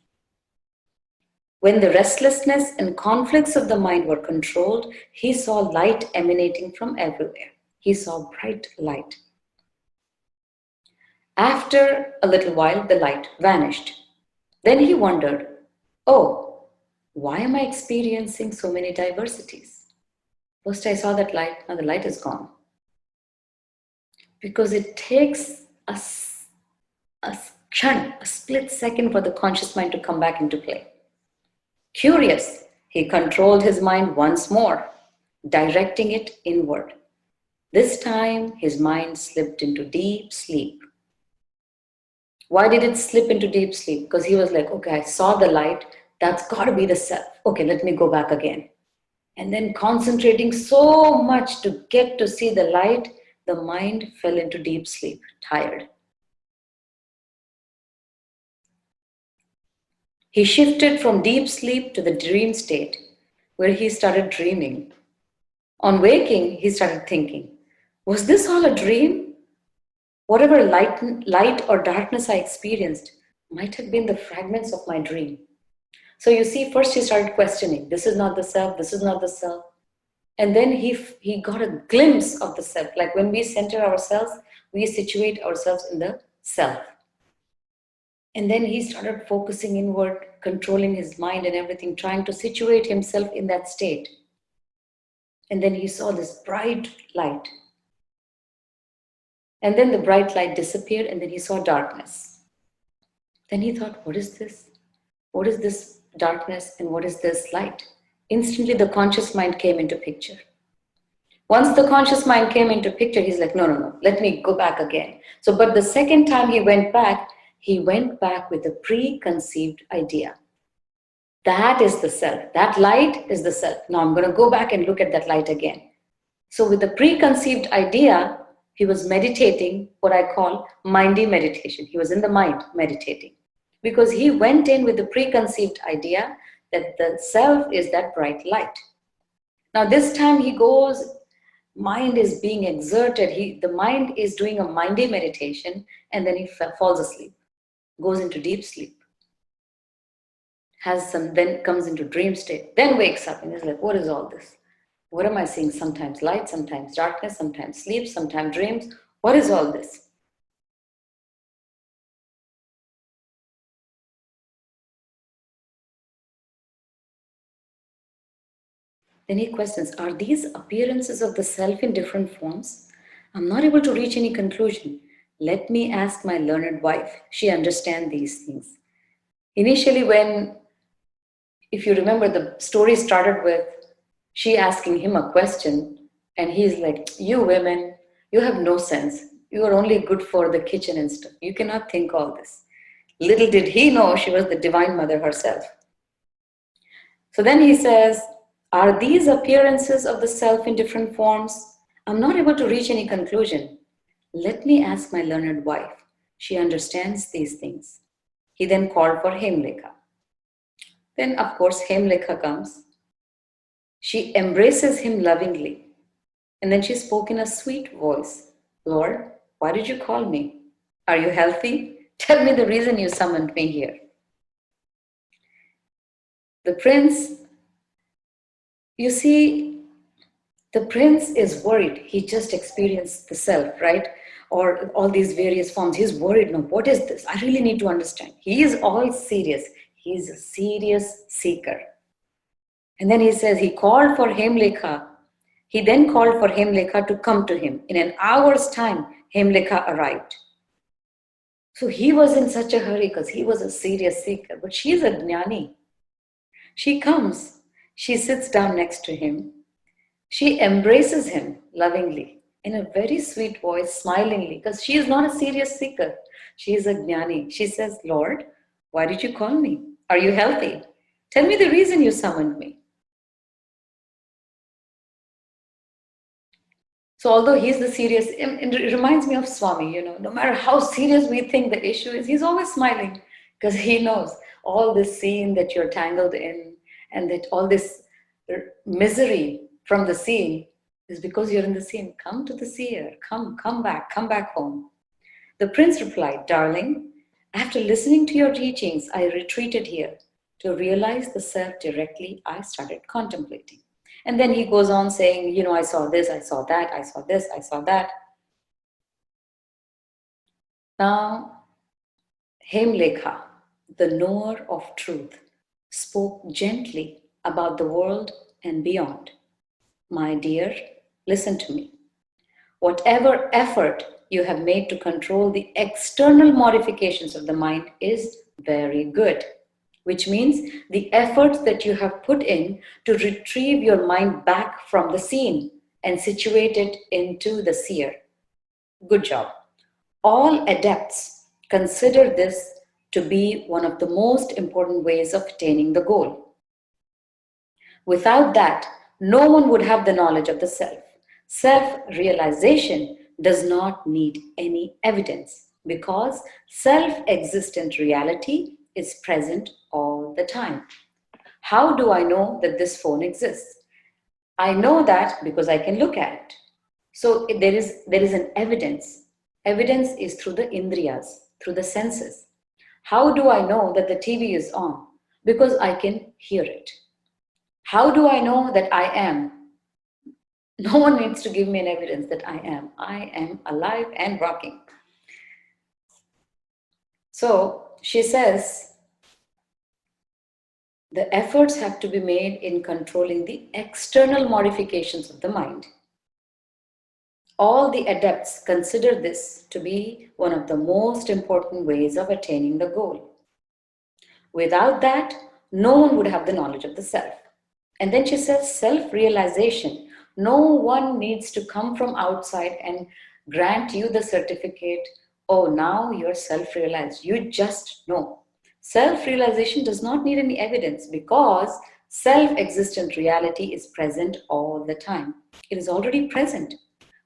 When the restlessness and conflicts of the mind were controlled, he saw light emanating from everywhere. He saw bright light. After a little while, the light vanished. Then he wondered, oh, why am I experiencing so many diversities? First I saw that light, now the light is gone. Because it takes a split second for the conscious mind to come back into play. Curious, he controlled his mind once more, directing it inward. This time, his mind slipped into deep sleep. Why did it slip into deep sleep? Because he was like, okay, I saw the light. That's got to be the self. Okay, let me go back again. And then concentrating so much to get to see the light, the mind fell into deep sleep, tired. He shifted from deep sleep to the dream state, where he started dreaming. On waking, he started thinking, was this all a dream? Whatever light or darkness I experienced might have been the fragments of my dream. So you see, first he started questioning, this is not the self, this is not the self. And then he got a glimpse of the self. Like when we center ourselves, we situate ourselves in the self. And then he started focusing inward, controlling his mind and everything, trying to situate himself in that state. And then he saw this bright light. And then the bright light disappeared, and then he saw darkness. Then he thought, what is this? What is this darkness and what is this light? Instantly, the conscious mind came into picture. Once the conscious mind came into picture, he's like, no, let me go back again. So, but the second time he went back with a preconceived idea. That is the self. That light is the self. Now I'm going to go back and look at that light again. So with the preconceived idea, he was meditating what I call mindy meditation. He was in the mind meditating because he went in with the preconceived idea that the self is that bright light. Now this time he goes, mind is being exerted. The mind is doing a mindy meditation, and then he falls asleep, goes into deep sleep. Then comes into dream state, then wakes up and is like, what is all this? What am I seeing? Sometimes light, sometimes darkness, sometimes sleep, sometimes dreams. What is all this? Then he questions, are these appearances of the self in different forms? I'm not able to reach any conclusion. Let me ask my learned wife. She understands these things. Initially, if you remember, the story started with she asking him a question, and he's like, you women, you have no sense. You are only good for the kitchen and stuff. You cannot think all this. Little did he know she was the Divine Mother herself. So then he says, are these appearances of the self in different forms? I'm not able to reach any conclusion. Let me ask my learned wife. She understands these things. He then called for Hemlekha. Then, of course, Hemlekha comes. She embraces him lovingly. And then she spoke in a sweet voice. Lord, why did you call me? Are you healthy? Tell me the reason you summoned me here. The prince, you see, the prince is worried. He just experienced the self, right? Or all these various forms. He's worried. No, what is this? I really need to understand. He is all serious. He's a serious seeker. And then he says he called for Hemlekha. He then called for Hemlekha to come to him. In an hour's time, Hemlekha arrived. So he was in such a hurry because he was a serious seeker. But she's a jnani. She comes. She sits down next to him. She embraces him lovingly in a very sweet voice, smilingly, because she is not a serious seeker. She is a jnani. She says, Lord, why did you call me? Are you healthy? Tell me the reason you summoned me. So although he's the serious, it reminds me of Swami, no matter how serious we think the issue is, he's always smiling because he knows all this scene that you're tangled in and that all this misery from the scene is because you're in the scene. Come to the seer, come back home. The prince replied, darling, after listening to your teachings, I retreated here to realize the self directly. I started contemplating. And then he goes on saying, I saw this, I saw that, I saw this, I saw that. Now, Hemlekha, the knower of truth, spoke gently about the world and beyond. My dear, listen to me. Whatever effort you have made to control the external modifications of the mind is very good, which means the efforts that you have put in to retrieve your mind back from the scene and situate it into the seer. Good job. All adepts consider this to be one of the most important ways of attaining the goal. Without that, no one would have the knowledge of the self. Self-realization does not need any evidence because self-existent reality is present all the time. How do I know that this phone exists? I know that because I can look at it. So there is an evidence. Evidence is through the indriyas, through the senses. How do I know that the TV is on? Because I can hear it. How do I know that I am? No one needs to give me an evidence that I am. I am alive and rocking. So she says the efforts have to be made in controlling the external modifications of the mind. All the adepts consider this to be one of the most important ways of attaining the goal. Without that, no one would have the knowledge of the self. And then she says self-realization. No one needs to come from outside and grant you the certificate, oh, now you're self-realized. You just know. Self-realization does not need any evidence because self-existent reality is present all the time. It is already present.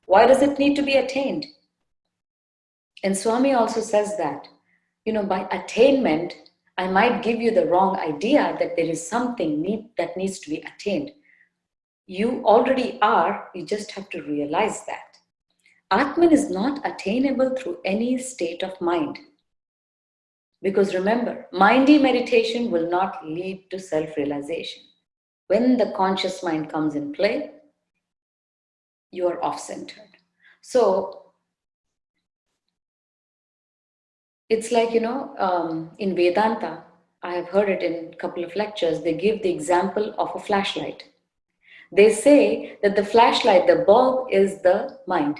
Why does it need to be attained? And Swami also says that, by attainment, I might give you the wrong idea that there is something that needs to be attained. You already are, you just have to realize that. Atman is not attainable through any state of mind. Because remember, mindy meditation will not lead to self-realization. When the conscious mind comes in play, you are off-centered. So, it's like, in Vedanta, I have heard it in a couple of lectures, they give the example of a flashlight. They say that the flashlight, the bulb is the mind.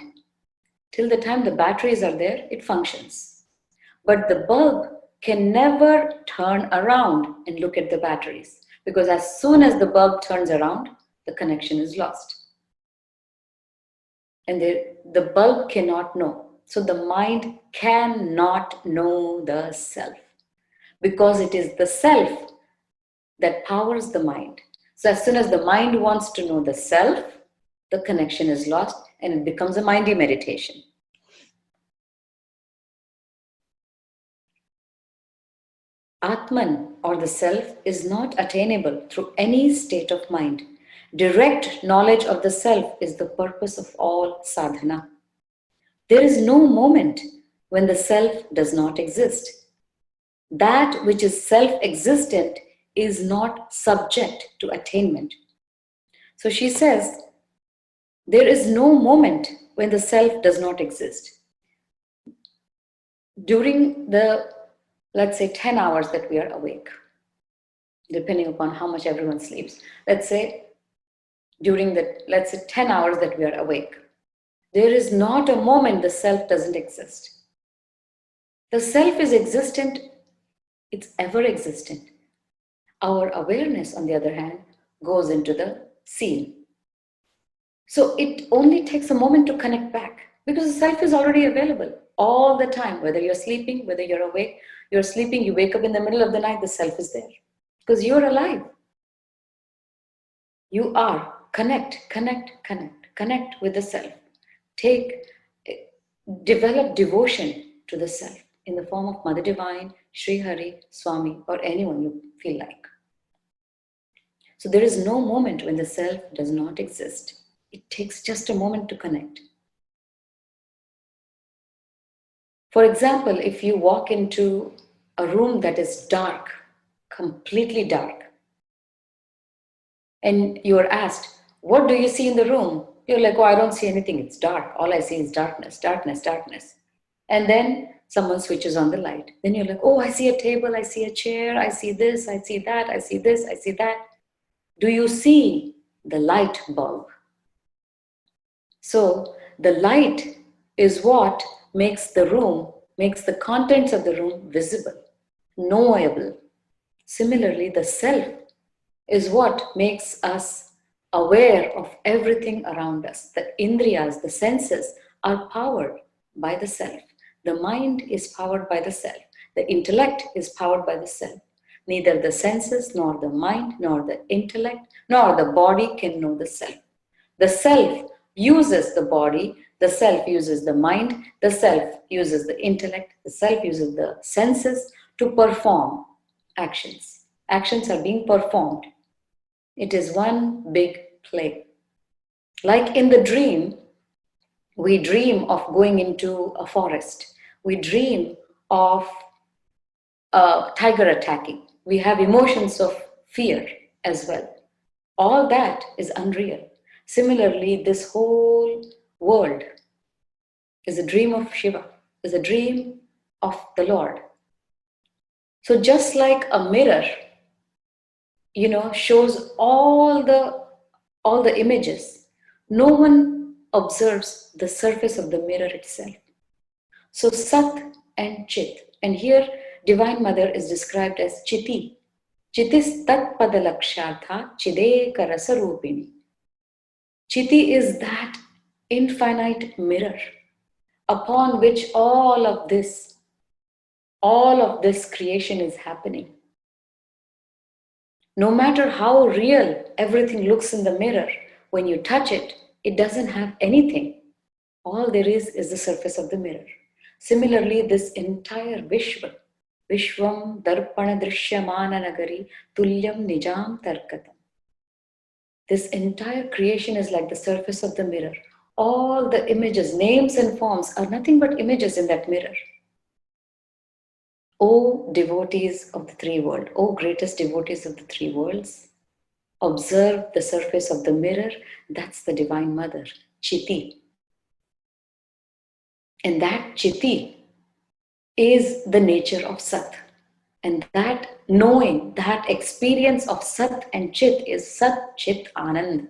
Till the time the batteries are there, it functions. But the bulb can never turn around and look at the batteries because as soon as the bulb turns around, the connection is lost. And the bulb cannot know. So the mind cannot know the self because it is the self that powers the mind. So as soon as the mind wants to know the self, the connection is lost and it becomes a mindy meditation. Atman or the self is not attainable through any state of mind. Direct knowledge of the self is the purpose of all sadhana. There is no moment when the self does not exist. That which is self-existent is not subject to attainment. So she says, there is no moment when the self does not exist. During the, let's say, 10 hours that we are awake, depending upon how much everyone sleeps, let's say during the, 10 hours that we are awake, there is not a moment the self doesn't exist. The self is existent, it's ever existent. Our awareness, on the other hand, goes into the scene. So it only takes a moment to connect back because the self is already available all the time, whether you're sleeping, whether you're awake, you're sleeping, you wake up in the middle of the night, the self is there because you're alive. You are. Connect with the self. Develop devotion to the self in the form of Mother Divine, Sri Hari, Swami, or anyone you feel like. So there is no moment when the self does not exist. It takes just a moment to connect. For example, if you walk into a room that is dark, completely dark, and you are asked, what do you see in the room? You're like, oh, I don't see anything. It's dark. All I see is darkness, darkness, darkness. And then someone switches on the light. Then you're like, oh, I see a table, I see a chair, I see this, I see that, I see this, I see that. Do you see the light bulb? So the light is what makes the contents of the room visible, knowable. Similarly, the self is what makes us aware of everything around us. The indriyas, the senses, are powered by the self. The mind is powered by the self. The intellect is powered by the self. Neither the senses, nor the mind, nor the intellect, nor the body can know the self. The self uses the body, the self uses the mind, the self uses the intellect, the self uses the senses to perform actions. Actions are being performed. It is one big play. Like in the dream, we dream of going into a forest. We dream of a tiger attacking. We have emotions of fear as well. All that is unreal. Similarly, this whole world is a dream of Shiva, is a dream of the Lord. So just like a mirror, shows all the images, no one observes the surface of the mirror itself. So Sat and Chit, and here Divine Mother is described as Chiti. Chitis tat padalakshartha chideka rasarupini. Chiti is that infinite mirror upon which all of this creation is happening. No matter how real everything looks in the mirror, when you touch it, it doesn't have anything. All there is the surface of the mirror. Similarly, this entire Vishwam Darpana Drishyamana Nagari Tulyam Nijam Tarkatam. This entire creation is like the surface of the mirror. All the images, names and forms are nothing but images in that mirror. O devotees of the three worlds, O greatest devotees of the three worlds, observe the surface of the mirror. That's the Divine Mother, Chiti. And that Chiti is the nature of Sat. And that knowing, that experience of Sat and Chit is Sat Chit Anand.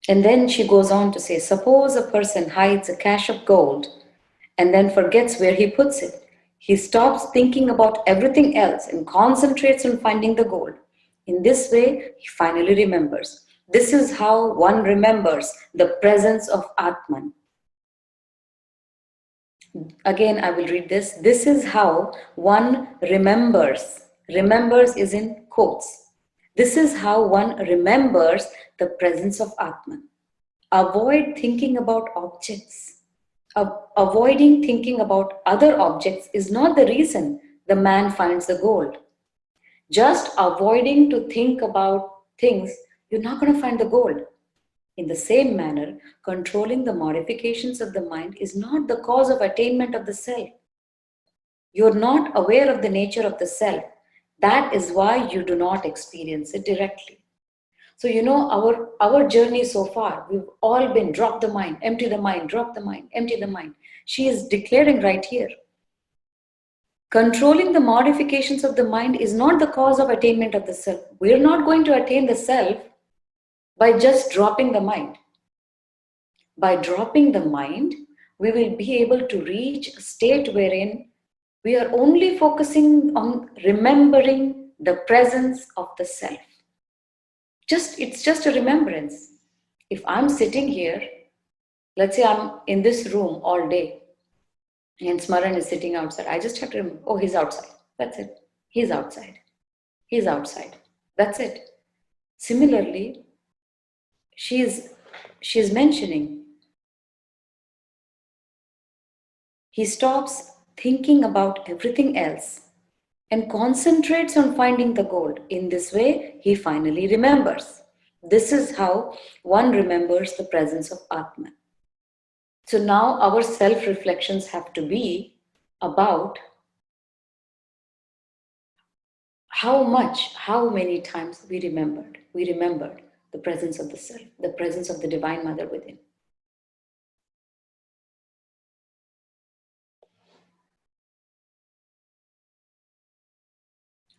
And then she goes on to say, suppose a person hides a cache of gold and then forgets where he puts it. He stops thinking about everything else and concentrates on finding the gold. In this way, he finally remembers. This is how one remembers the presence of Atman. Again, I will read this. This is how one remembers. Remembers is in quotes. This is how one remembers the presence of Atman. Avoid thinking about objects. Avoiding thinking about other objects is not the reason the man finds the gold. Just avoiding to think about things, you're not going to find the gold. In the same manner, controlling the modifications of the mind is not the cause of attainment of the self. You're not aware of the nature of the self. That is why you do not experience it directly. So, our journey so far, we've all been drop the mind, empty the mind, drop the mind, empty the mind. She is declaring right here. Controlling the modifications of the mind is not the cause of attainment of the self. We're not going to attain the self by just dropping the mind. By dropping the mind, we will be able to reach a state wherein we are only focusing on remembering the presence of the self. It's just a remembrance. If I'm sitting here, let's say I'm in this room all day and Smaran is sitting outside, I just have to remember, oh, he's outside. That's it. He's outside. He's outside. That's it. Similarly, she's mentioning, he stops thinking about everything else and concentrates on finding the gold. In this way, he finally remembers. This is how one remembers the presence of Atman. So now our self-reflections have to be about how many times we remembered the presence of the self, the presence of the Divine Mother within.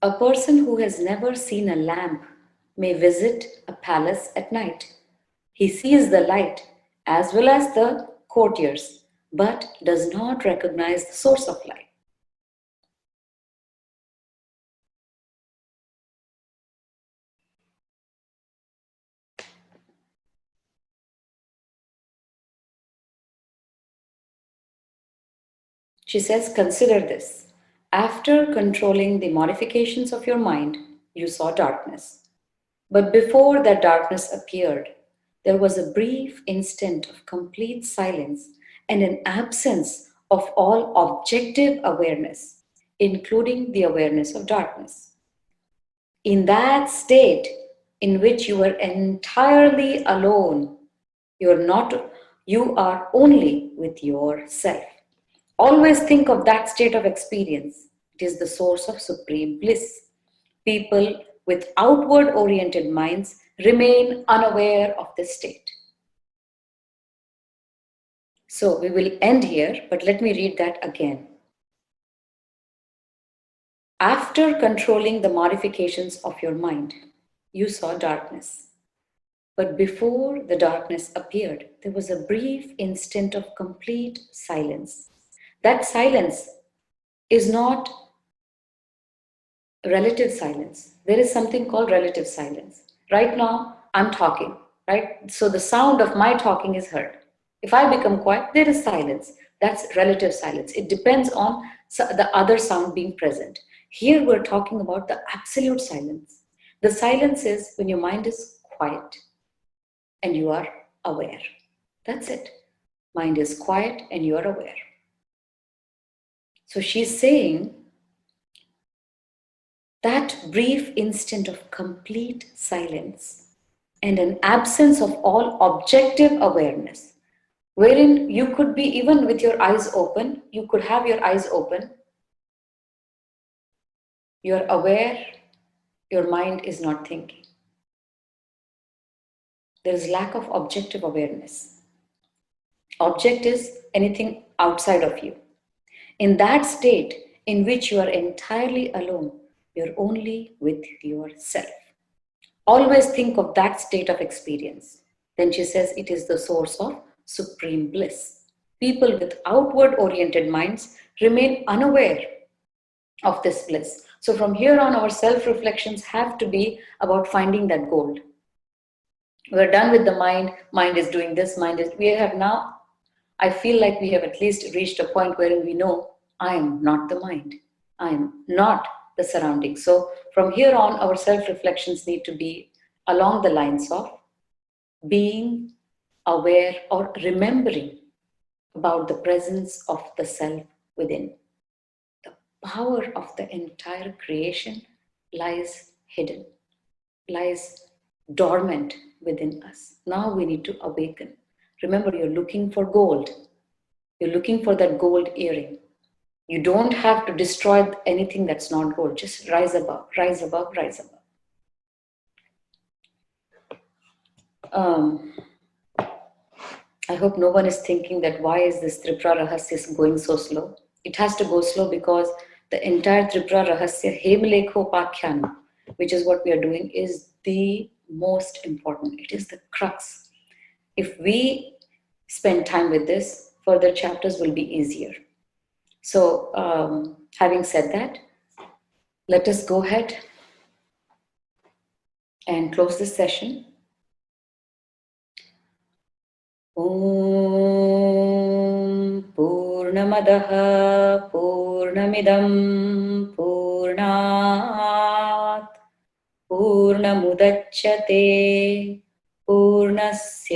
A person who has never seen a lamp may visit a palace at night. He sees the light as well as the courtiers, but does not recognize the source of light. She says, consider this. After controlling the modifications of your mind, you saw darkness. But before that darkness appeared, there was a brief instant of complete silence and an absence of all objective awareness, including the awareness of darkness. In that state in which you are entirely alone, you are only with yourself. Always think of that state of experience. It is the source of supreme bliss. People with outward oriented minds remain unaware of this state. So we will end here, but let me read that again. After controlling the modifications of your mind, you saw darkness. But before the darkness appeared, there was a brief instant of complete silence. That silence is not relative silence. There is something called relative silence. Right now, I'm talking, right? So the sound of my talking is heard. If I become quiet, there is silence. That's relative silence. It depends on the other sound being present. Here, we're talking about the absolute silence. The silence is when your mind is quiet and you are aware. That's it. Mind is quiet and you are aware. So she's saying that brief instant of complete silence and an absence of all objective awareness, wherein you could be even with your eyes open, you could have your eyes open, you're aware, your mind is not thinking. There is lack of objective awareness. Object is anything outside of you. In that state in which you are entirely alone, you're only with yourself. Always think of that state of experience. Then she says it is the source of supreme bliss. People with outward oriented minds remain unaware of this bliss. So from here on, our self reflections have to be about finding that gold. We're done with the mind. Mind is doing this, mind is. We have now, I feel like we have at least reached a point wherein we know I am not the mind. I am not the surroundings. So from here on, our self reflections need to be along the lines of being aware or remembering about the presence of the self within. The power of the entire creation lies hidden, lies dormant within us. Now we need to awaken. Remember, you're looking for gold. You're looking for that gold earring. You don't have to destroy anything that's not gold. Just rise above, rise above, rise above. I hope no one is thinking that why is this Tripura Rahasya going so slow? It has to go slow because the entire Tripura Rahasya Hemlekho Pakhyana, which is what we are doing, is the most important. It is the crux. If we spend time with this, further chapters will be easier. So, having said that, let us go ahead and close this session. ॐ पूर्णमदः पूर्णमिदं पूर्णात् पूर्णमुदच्यते पूर्णस्य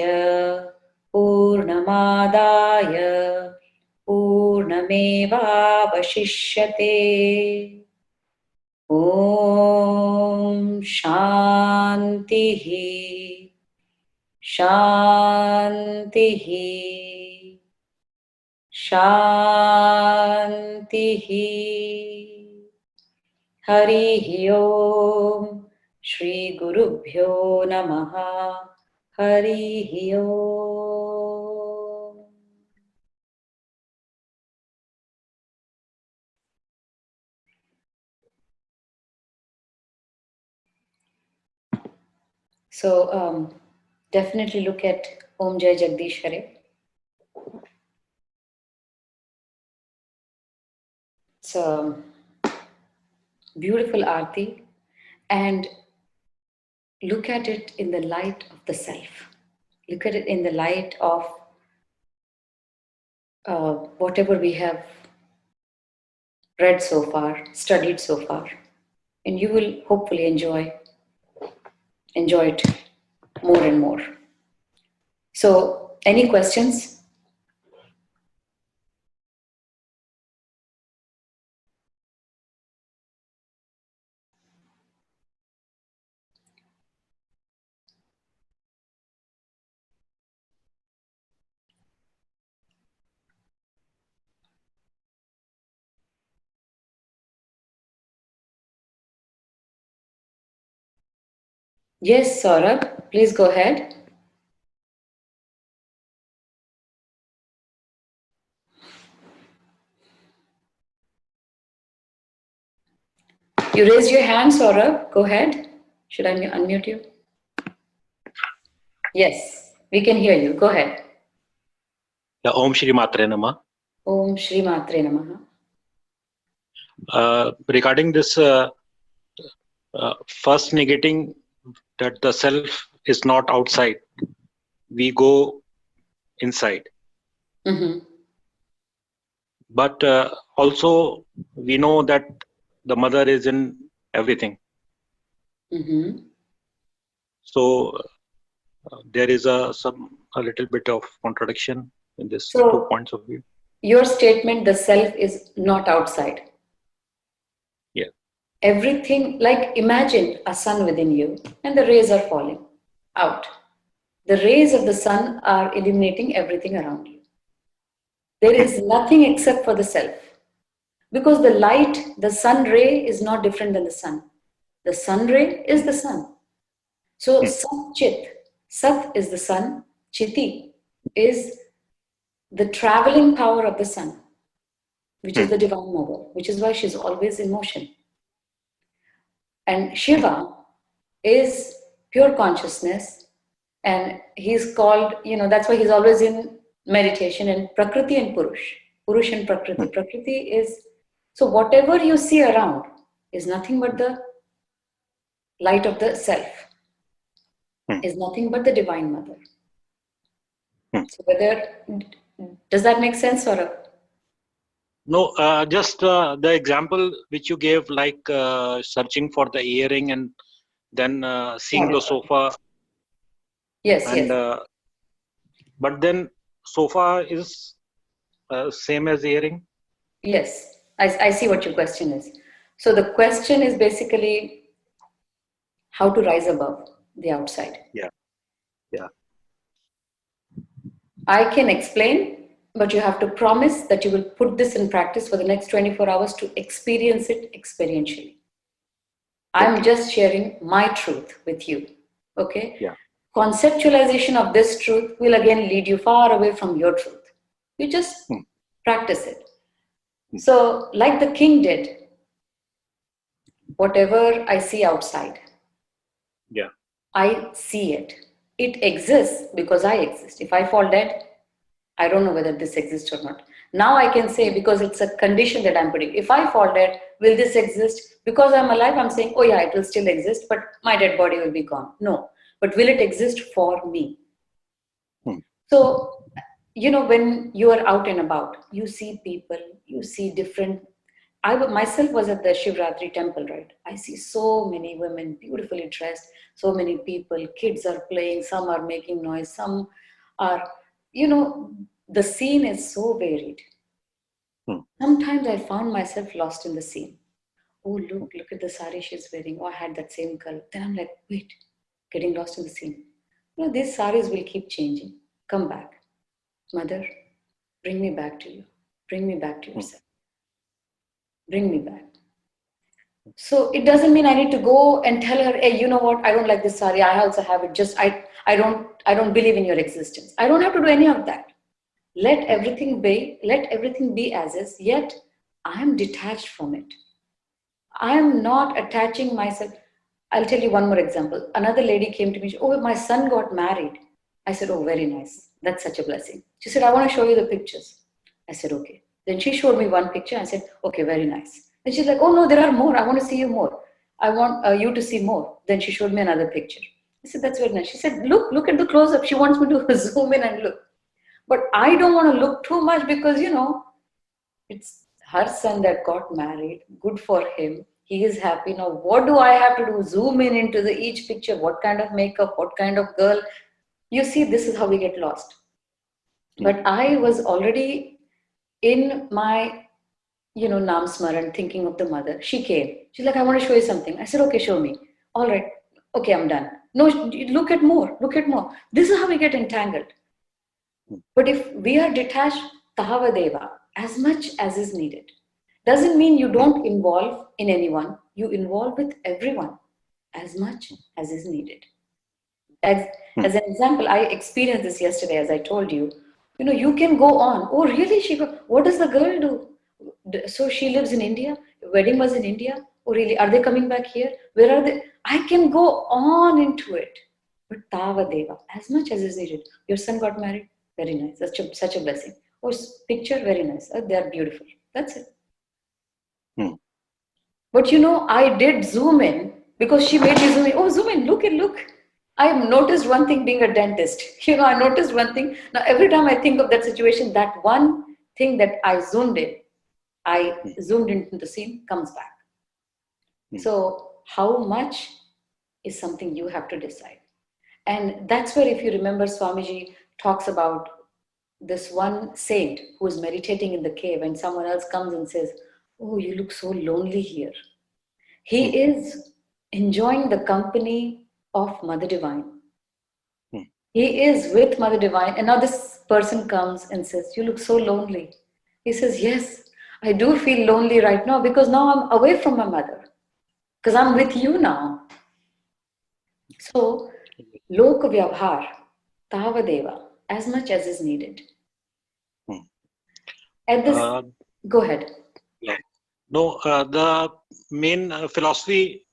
पूर्णमादाय पूर्णमेवावशिष्यते ॐ शान्तिः शान्तिः शान्तिः हरिः ॐ श्रीगुरुभ्यो नमः हरिः ॐ. So definitely look at Om Jai Jagdish Hare. It's a beautiful aarti, and look at it in the light of the self. Look at it in the light of whatever we have read so far, studied so far, and you will hopefully enjoy it more and more. So, any questions? Yes, Saurabh, please go ahead. You raised your hand, Saurabh. Go ahead. Should I unmute you? Yes, we can hear you. Go ahead. Yeah, Om Shri Matre Namah. Om Shri Matre Namaha. Regarding this first negating that the self is not outside, we go inside. Mm-hmm. But also we know that the mother is in everything. Mm-hmm. So there is a little bit of contradiction in this two So, points of view. your statement, the self is not outside. Yeah. Everything, like imagine a sun within you and the rays are falling out. The rays of the sun are illuminating everything around you. There is nothing except for the self. Because the light, the sun ray is not different than the sun. The sun ray is the sun. So Hmm. Sat Chit, Sat is the sun, Chiti is the traveling power of the sun, which is Hmm. the divine mother, which is why she's always in motion. And Shiva is pure consciousness, and he's called, that's why he's always in meditation and Prakriti and Purush. Purush and Hmm. Prakriti. Prakriti is, so whatever you see around is nothing but the light of the self, Hmm. is nothing but the divine mother. Hmm. So does that make sense, Saurabh? No, just the example which you gave, like searching for the earring and then seeing Sorry. the sofa, Yes, and yes, but then sofa is same as earring. yes. I see what your question is. So the question is basically how to rise above the outside. Yeah, yeah, I can explain, but you have to promise that you will put this in practice for the next 24 hours to experience it experientially. I'm okay, just sharing my truth with you. Okay? yeah, Conceptualization of this truth will again lead you far away from your truth. You just hmm. practice it. Hmm. So, like the king did, whatever I see outside, Yeah, I see it. It exists because I exist. If I fall dead, I don't know whether this exists or not. Now I can say, because it's a condition that I'm putting. If I fall dead, will this exist? Because I'm alive, I'm saying, oh yeah, it will still exist, but my dead body will be gone. No. But will it exist for me? hmm. So, when you are out and about, you see people, you see different. I myself was at the Shivratri temple, right? I see so many women beautifully dressed, so many people, kids are playing, some are making noise, some are, you know, the scene is so varied. Hmm. Sometimes I found myself lost in the scene. Oh, look at the sari she's wearing. Oh, I had that same color. Then I'm like, wait, getting lost in the scene. These saris will keep changing. Come back. Mother, bring me back to you. Bring me back to Hmm. yourself. Bring me back. So it doesn't mean I need to go and tell her, hey, you know what? I don't like this sari. I also have it. Just I don't believe in your existence. I don't have to do any of that. Let everything be. Let everything be as is. Yet I am detached from it. I am not attaching myself. I'll tell you one more example. Another lady came to me. Oh, my son got married. I said, oh, very nice. That's such a blessing. She said, I want to show you the pictures. I said, okay. Then she showed me one picture. I said, okay, very nice. Then she's like, oh, no, there are more. I want to see you more. I want you to see more. Then she showed me another picture. I said, that's very nice. She said, look at the close up. She wants me to zoom in and look. But I don't want to look too much because, it's her son that got married. Good for him. He is happy. Now, what do I have to do? Zoom in into each picture. What kind of makeup? What kind of girl? You see, this is how we get lost. Hmm. But I was already in my, Nam Smaran, thinking of the mother. She came. She's like, I want to show you something. I said, okay, show me. All right. Okay, I'm done. No, look at more. Look at more. This is how we get entangled. But if we are detached, Tahavadeva, as much as is needed, doesn't mean you Hmm. don't involve in anyone. You involve with everyone as much as is needed. As, Hmm. as an example, I experienced this yesterday, as I told you. You can go on. Oh, really, Shiva? What does the girl do? So she lives in India. Wedding was in India. Oh, really? Are they coming back here? Where are they? I can go on into it. But Tavadeva, as much as is needed. Your son got married? Very nice. Such a blessing. Oh, picture? Very nice. They are beautiful. That's it. Hmm. But I did zoom in because she made me zoom in. Oh, zoom in. Look. I have noticed one thing being a dentist. I noticed one thing. Now, every time I think of that situation, that one thing that I Hmm. zoomed into the scene, comes back. Hmm. So, how much is something you have to decide. And that's where, if you remember, Swamiji talks about this one saint who is meditating in the cave, and someone else comes and says, "Oh, you look so lonely here." Hmm. He is enjoying the company of Mother Divine. Hmm. He is with Mother Divine, and now this person comes and says, "You look so lonely." He says, "Yes, I do feel lonely right now because now I'm away from my mother, because I'm Hmm. with you now." So, Lok Vyavhar, Tavadeva, as much as is needed. Hmm. At this, Uh, go ahead. yeah. No, the main philosophy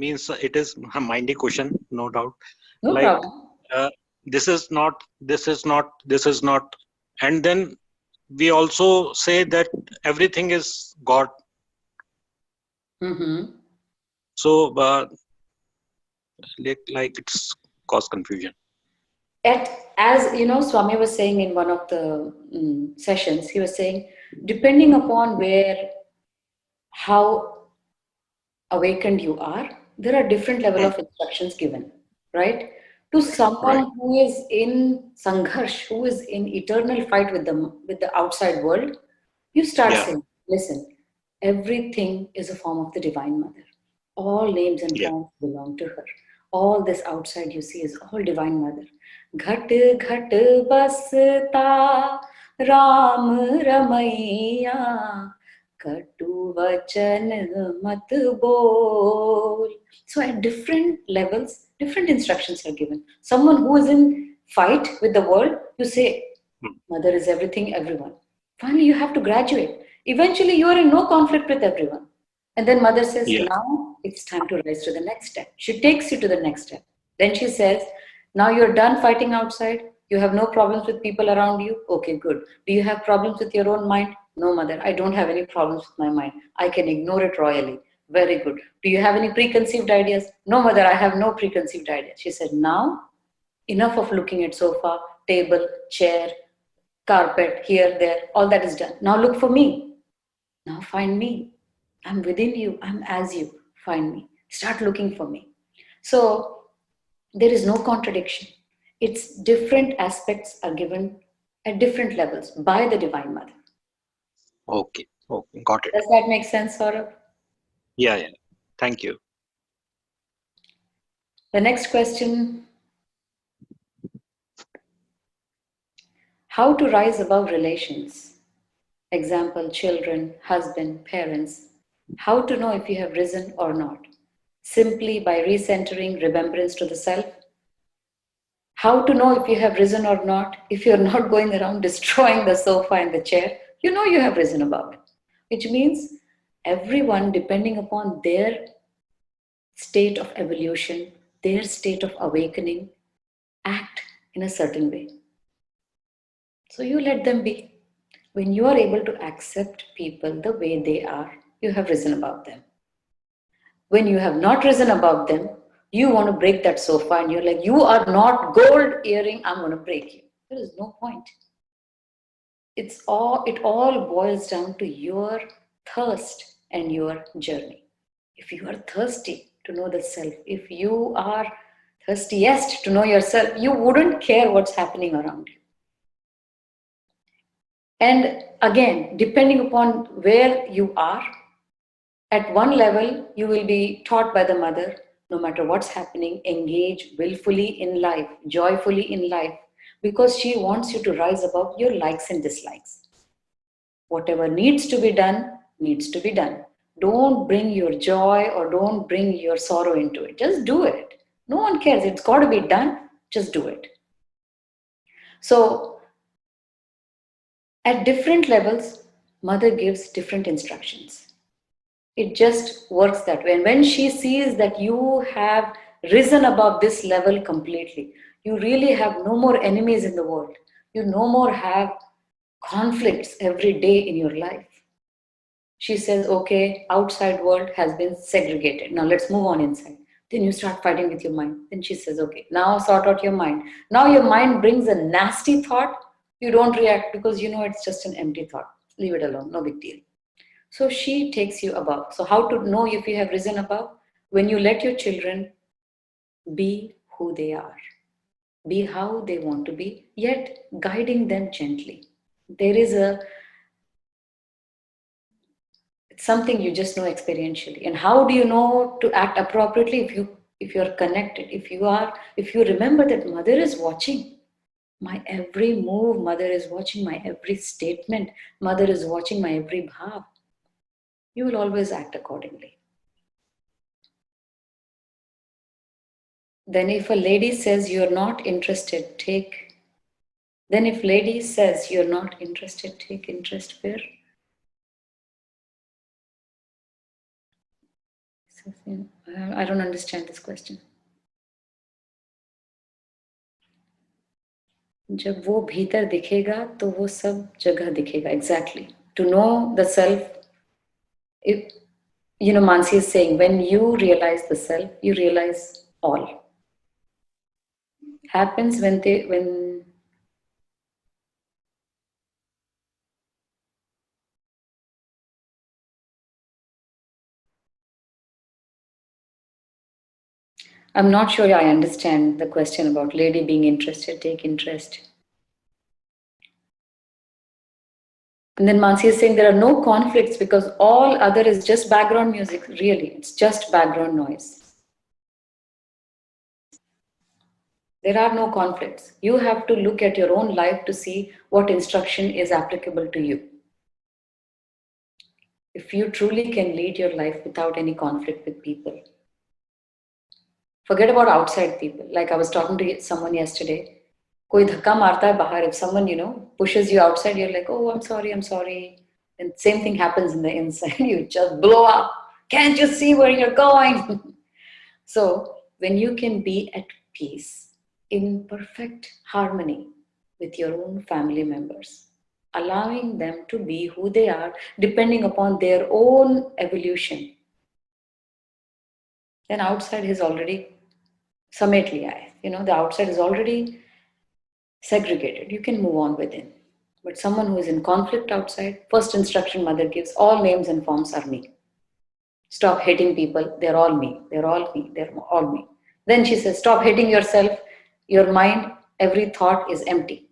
means it is a mindy question, no doubt. No Like problem. uh, this is not, this is not, this is not, and then we also say that everything is God. Mm-hmm. So, like it's cause confusion. As Swami was saying in one of the sessions, he was saying, depending upon how awakened you are, there are different level Hmm. of instructions given, right? To Right. someone who is in sangharsh, who is in eternal fight with the outside world, you start Yeah. saying, listen, everything is a form of the Divine Mother. All names and Yeah. forms belong to her. All this outside you see is all Divine Mother. Ghat ghat basta Ram Ramaiya Katu vachan mat bol. So at different levels, different instructions are given. Someone who is in fight with the world, you say, Hmm. Mother is everything, everyone. Finally, you have to graduate. Eventually, you are in no conflict with everyone. And then mother says, Yeah. now it's time to rise to the next step. She takes you to the next step. Then she says, now you're done fighting outside. You have no problems with people around you. Okay, good. Do you have problems with your own mind? No, mother, I don't have any problems with my mind. I can ignore it royally. Very good. Do you have any preconceived ideas? No, mother, I have no preconceived ideas. She said, now enough of looking at sofa, table, chair, carpet, here, there, all that is done. Now look for me. Now find me. I'm within you. I'm as you. Find me. Start looking for me. So there is no contradiction. It's different aspects are given at different levels by the Divine Mother. Okay. Okay. Got it. Does that make sense, Saurabh? Yeah. Yeah. Thank you. The next question, how to rise above relations? Example, children, husband, parents. How to know if you have risen or not? Simply by recentering remembrance to the self. How to know if you have risen or not? If you're not going around destroying the sofa and the chair, you know you have risen above it. Which means everyone, depending upon their state of evolution, their state of awakening, act in a certain way. So you let them be. When you are able to accept people the way they are, you have risen above them. When you have not risen above them, you want to break that sofa and you're like, you are not gold earring, I'm going to break you. There is no point. It all boils down to your thirst and your journey. If you are thirsty to know the self, if you are thirstiest to know yourself, you wouldn't care what's happening around you. And again, depending upon where you are, at one level, you will be taught by the mother, no matter what's happening, engage willfully in life, joyfully in life, because she wants you to rise above your likes and dislikes. Whatever needs to be done, needs to be done. Don't bring your joy or don't bring your sorrow into it. Just do it. No one cares. It's got to be done. Just do it. So, at different levels, mother gives different instructions. It just works that way. And when she sees that you have risen above this level completely, you really have no more enemies in the world. You no more have conflicts every day in your life. She says, okay, outside world has been segregated. Now let's move on inside. Then you start fighting with your mind. Then she says, okay, now sort out your mind. Now your mind brings a nasty thought. You don't react because you know it's just an empty thought. Leave it alone, no big deal. So she takes you above. So how to know if you have risen above? When you let your children be who they are, be how they want to be, yet guiding them gently. There is a It's something you just know experientially. And how do you know to act appropriately? If you're connected, if you remember that mother is watching my every move, mother is watching my every statement, mother is watching my every bhav, you will always act accordingly. Then if a lady says you're not interested, then if lady says you're not interested, take interest where? I don't understand this question. जब वो भीतर दिखेगा तो वो सब जगह दिखेगा. Exactly. To know the self, if Mansi is saying, when you realize the self, you realize all. Happens when I'm not sure I understand the question about lady being interested, take interest. And then Mansi is saying there are no conflicts because all other is just background music. Really, it's just background noise. There are no conflicts. You have to look at your own life to see what instruction is applicable to you. If you truly can lead your life without any conflict with people, forget about outside people. Like I was talking to someone yesterday. Koi dhakka marta hai bahar. If someone, pushes you outside, you're like, oh, I'm sorry. And same thing happens in the inside. You just blow up. Can't you see where you're going? So when you can be at peace, in perfect harmony with your own family members, allowing them to be who they are, depending upon their own evolution, then outside is already samet liya hai. The outside is already segregated. You can move on within. But someone who is in conflict outside, first instruction mother gives, all names and forms are me. Stop hating people. They're all me. They're all me. They're all me. Then she says, stop hating yourself. Your mind, every thought is empty.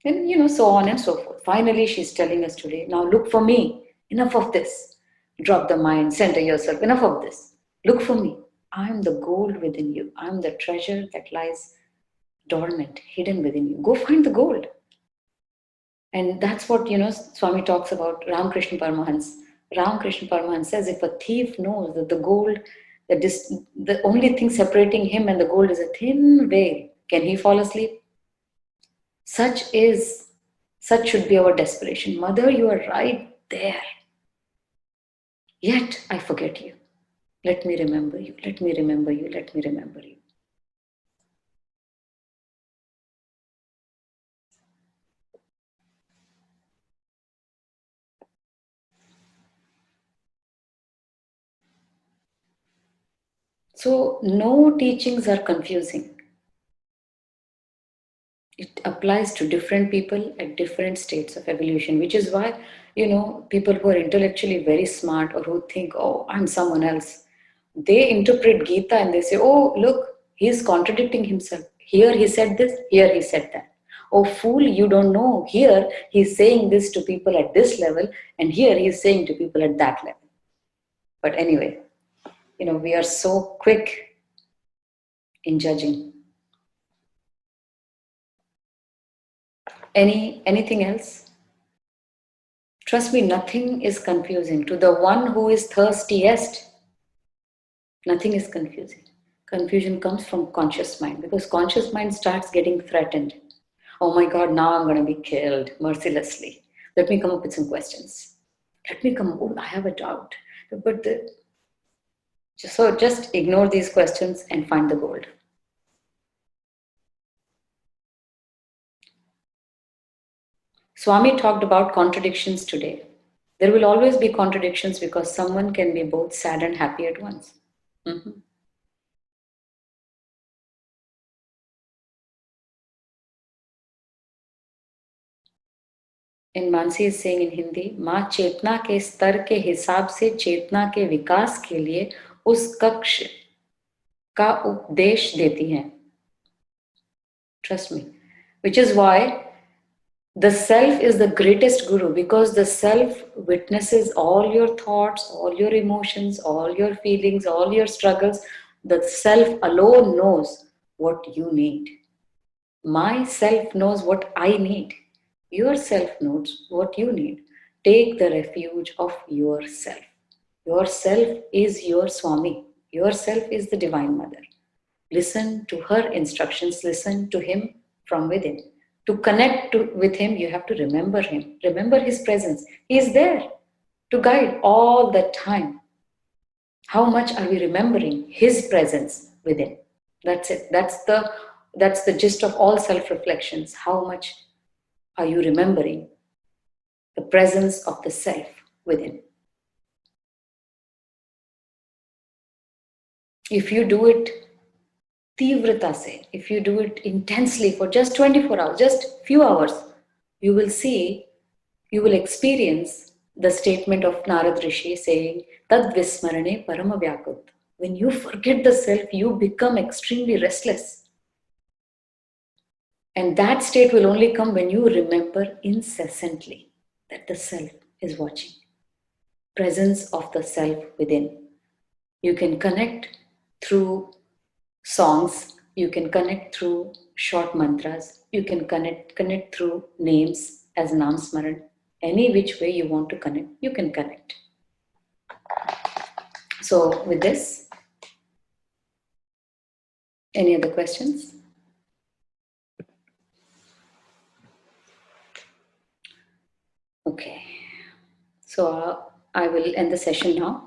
And so on and so forth. Finally, she's telling us today, now look for me. Enough of this. Drop the mind, center yourself. Enough of this. Look for me. I'm the gold within you. I'm the treasure that lies dormant, hidden within you. Go find the gold. And that's what, Swami talks about Ramakrishna Paramahans. Ramakrishna Paramahans says if a thief knows that the gold, the only thing separating him and the gold is a thin veil, can he fall asleep? Such should be our desperation. Mother, you are right there. Yet I forget you. Let me remember you. Let me remember you. Let me remember you. So no teachings are confusing. It applies to different people at different states of evolution, which is why, people who are intellectually very smart or who think, oh, I'm someone else, they interpret Gita and they say, oh, look, he's contradicting himself. Here he said this, here he said that. Oh, fool, you don't know. Here he's saying this to people at this level, and here he's saying to people at that level. But anyway, we are so quick in judging. Anything else? Trust me, nothing is confusing. To the one who is thirstiest, nothing is confusing. Confusion comes from conscious mind because conscious mind starts getting threatened. Oh my God, now I'm going to be killed mercilessly. Let me come up with some questions. Oh, I have a doubt. But so just ignore these questions and find the gold. Swami talked about contradictions today. There will always be contradictions because someone can be both sad and happy at once. Mhm. And Mansi is saying in Hindi, माँ चेतना के स्तर के हिसाब से चेतना के विकास के लिए उस कक्ष का उपदेश देती हैं. Trust me. Which is why the self is the greatest guru, because the self witnesses all your thoughts, all your emotions, all your feelings, all your struggles. The self alone knows what you need. My self knows what I need. Your self knows what you need. Take the refuge of yourself. Yourself is your Swami. Yourself is the Divine Mother. Listen to her instructions, listen to him from within. To connect with him, you have to remember him, remember his presence. He is there to guide all the time. How much are we remembering his presence within? That's it. That's the gist of all self-reflections. How much are you remembering the presence of the self within? If you do it तीव्रता से, if you do it intensely for just 24 hours, just few hours, you will see, you will experience the statement of Narad Rishi saying, Tad Vismarane Parama Vyakut. When you forget the self, you become extremely restless. And that state will only come when you remember incessantly that the self is watching. Presence of the self within. You can connect through songs, you can connect through short mantras, you can connect through names as Nam Smaran. Any which way you want to connect, you can connect. So with this, any other questions? Okay. So I will end the session now.